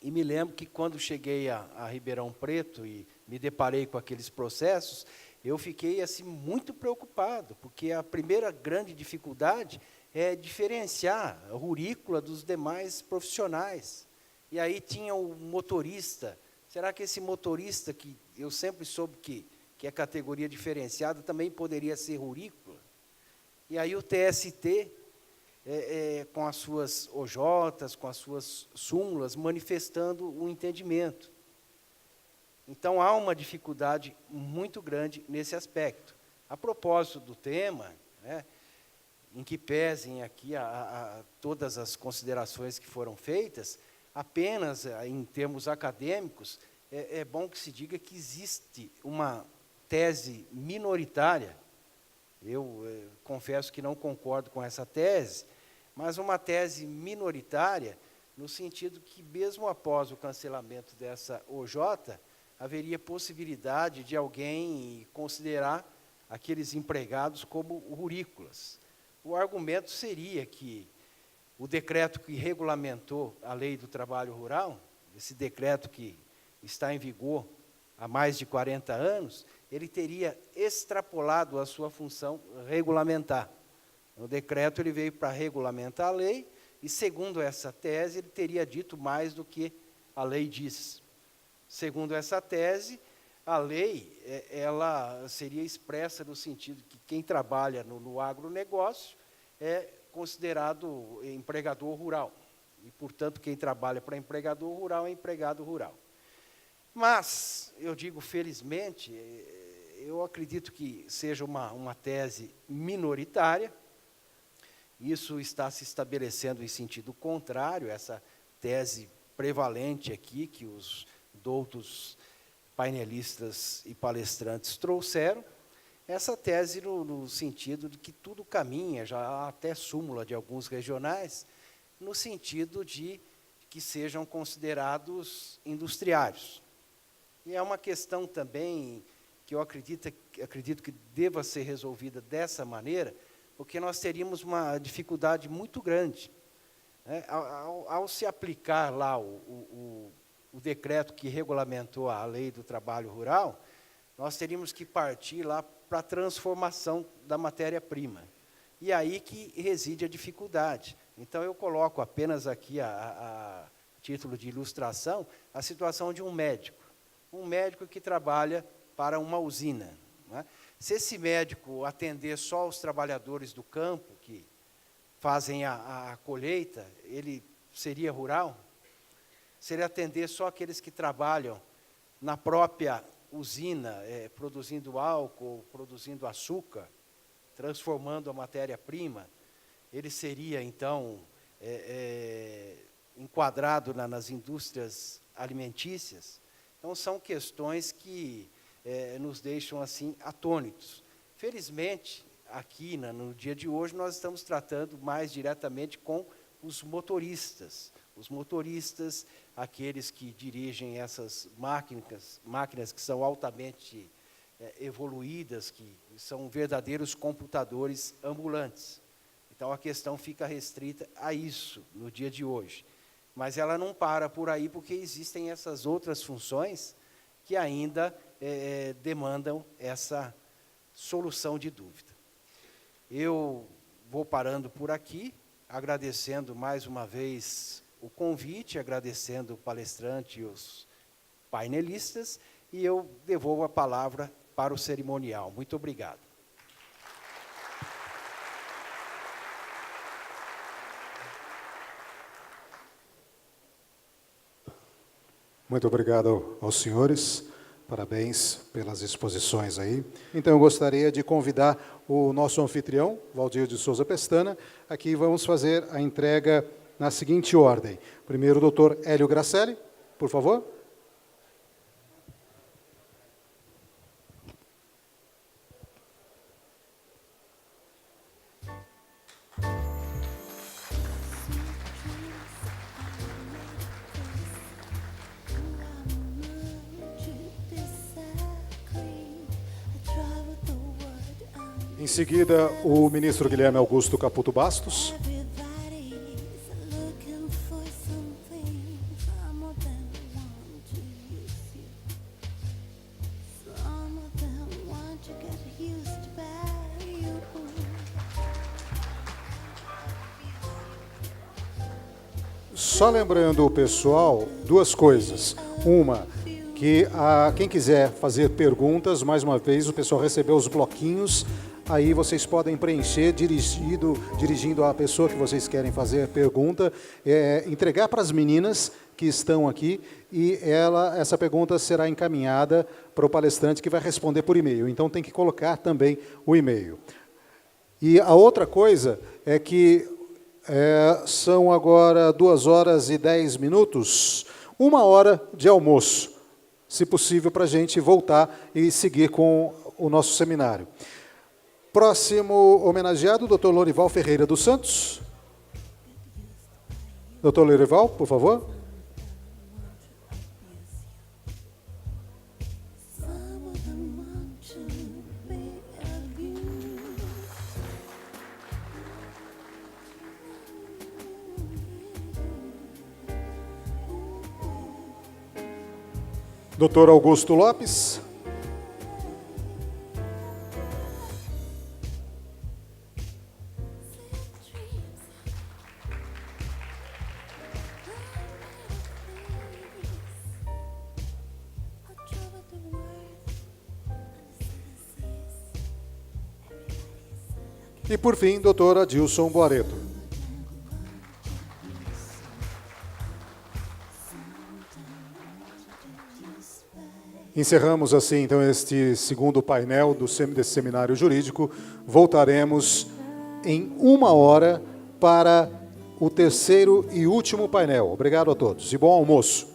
E me lembro que, quando cheguei a Ribeirão Preto e me deparei com aqueles processos, eu fiquei assim, muito preocupado, porque a primeira grande dificuldade é diferenciar a rurícola dos demais profissionais. E aí tinha o motorista Será que esse motorista, que eu sempre soube que é categoria diferenciada, também poderia ser rurícola? E aí o TST, com as suas OJs, com as suas súmulas, manifestando o entendimento. Então, há uma dificuldade muito grande nesse aspecto. A propósito do tema, né, em que pesem aqui todas as considerações que foram feitas, apenas em termos acadêmicos, é bom que se diga que existe uma tese minoritária. Eu confesso que não concordo com essa tese, mas uma tese minoritária no sentido que, mesmo após o cancelamento dessa OJ, haveria possibilidade de alguém considerar aqueles empregados como rurícolas. O argumento seria que o decreto que regulamentou a Lei do Trabalho Rural, esse decreto que está em vigor há mais de 40 anos, ele teria extrapolado a sua função regulamentar. O decreto ele veio para regulamentar a lei e, segundo essa tese, ele teria dito mais do que a lei diz. Segundo essa tese, a lei ela seria expressa no sentido que quem trabalha no agronegócio é considerado empregador rural. E, portanto, quem trabalha para empregador rural é empregado rural. Mas, eu digo felizmente, eu acredito que seja uma tese minoritária. Isso está se estabelecendo em sentido contrário, essa tese prevalente aqui, que os doutos painelistas e palestrantes trouxeram, essa tese no sentido de que tudo caminha, já há até súmula de alguns regionais, no sentido de que sejam considerados industriários. E é uma questão também que eu acredito que deva ser resolvida dessa maneira, porque nós teríamos uma dificuldade muito grande. Né? Ao se aplicar lá o decreto que regulamentou a Lei do Trabalho Rural, nós teríamos que partir lá para a transformação da matéria-prima. E aí que reside a dificuldade. Então, eu coloco apenas aqui, a título de ilustração, a situação de um médico que trabalha para uma usina. Não é? Se esse médico atender só os trabalhadores do campo, que fazem a colheita, ele seria rural? Se ele atender só aqueles que trabalham na própria usina, produzindo álcool, produzindo açúcar, transformando a matéria-prima, ele seria, então, enquadrado nas indústrias alimentícias? Então, são questões que nos deixam, assim, atônitos. Felizmente, aqui, no dia de hoje, nós estamos tratando mais diretamente com os motoristas. Os motoristas, aqueles que dirigem essas máquinas que são altamente evoluídas, que são verdadeiros computadores ambulantes. Então, a questão fica restrita a isso, no dia de hoje. Mas ela não para por aí, porque existem essas outras funções que ainda demandam essa solução de dúvida. Eu vou parando por aqui, agradecendo mais uma vez o convite, agradecendo o palestrante e os painelistas, e eu devolvo a palavra para o cerimonial. Muito obrigado. Muito obrigado aos senhores, parabéns pelas exposições aí. Então, eu gostaria de convidar o nosso anfitrião, Valdir de Souza Pestana. Aqui vamos fazer a entrega na seguinte ordem. Primeiro, o doutor Hélio Grasselli, por favor. Em seguida, o ministro Guilherme Augusto Caputo Bastos. Só lembrando o pessoal duas coisas. Uma, que quem quiser fazer perguntas, mais uma vez, o pessoal recebeu os bloquinhos, aí vocês podem preencher dirigindo à pessoa que vocês querem fazer pergunta, entregar para as meninas que estão aqui, e essa pergunta será encaminhada para o palestrante, que vai responder por e-mail. Então, tem que colocar também o e-mail. E a outra coisa é que são agora 2h10, 1 hora de almoço, se possível, para a gente voltar e seguir com o nosso seminário. Próximo homenageado, Dr. Lorival Ferreira dos Santos. Dr. Lorival, por favor. Dr. Augusto Lopes. E, por fim, Dr. Adilson Boareto. Encerramos assim, então, este segundo painel desse seminário jurídico. Voltaremos em 1 hora para o terceiro e último painel. Obrigado a todos e bom almoço.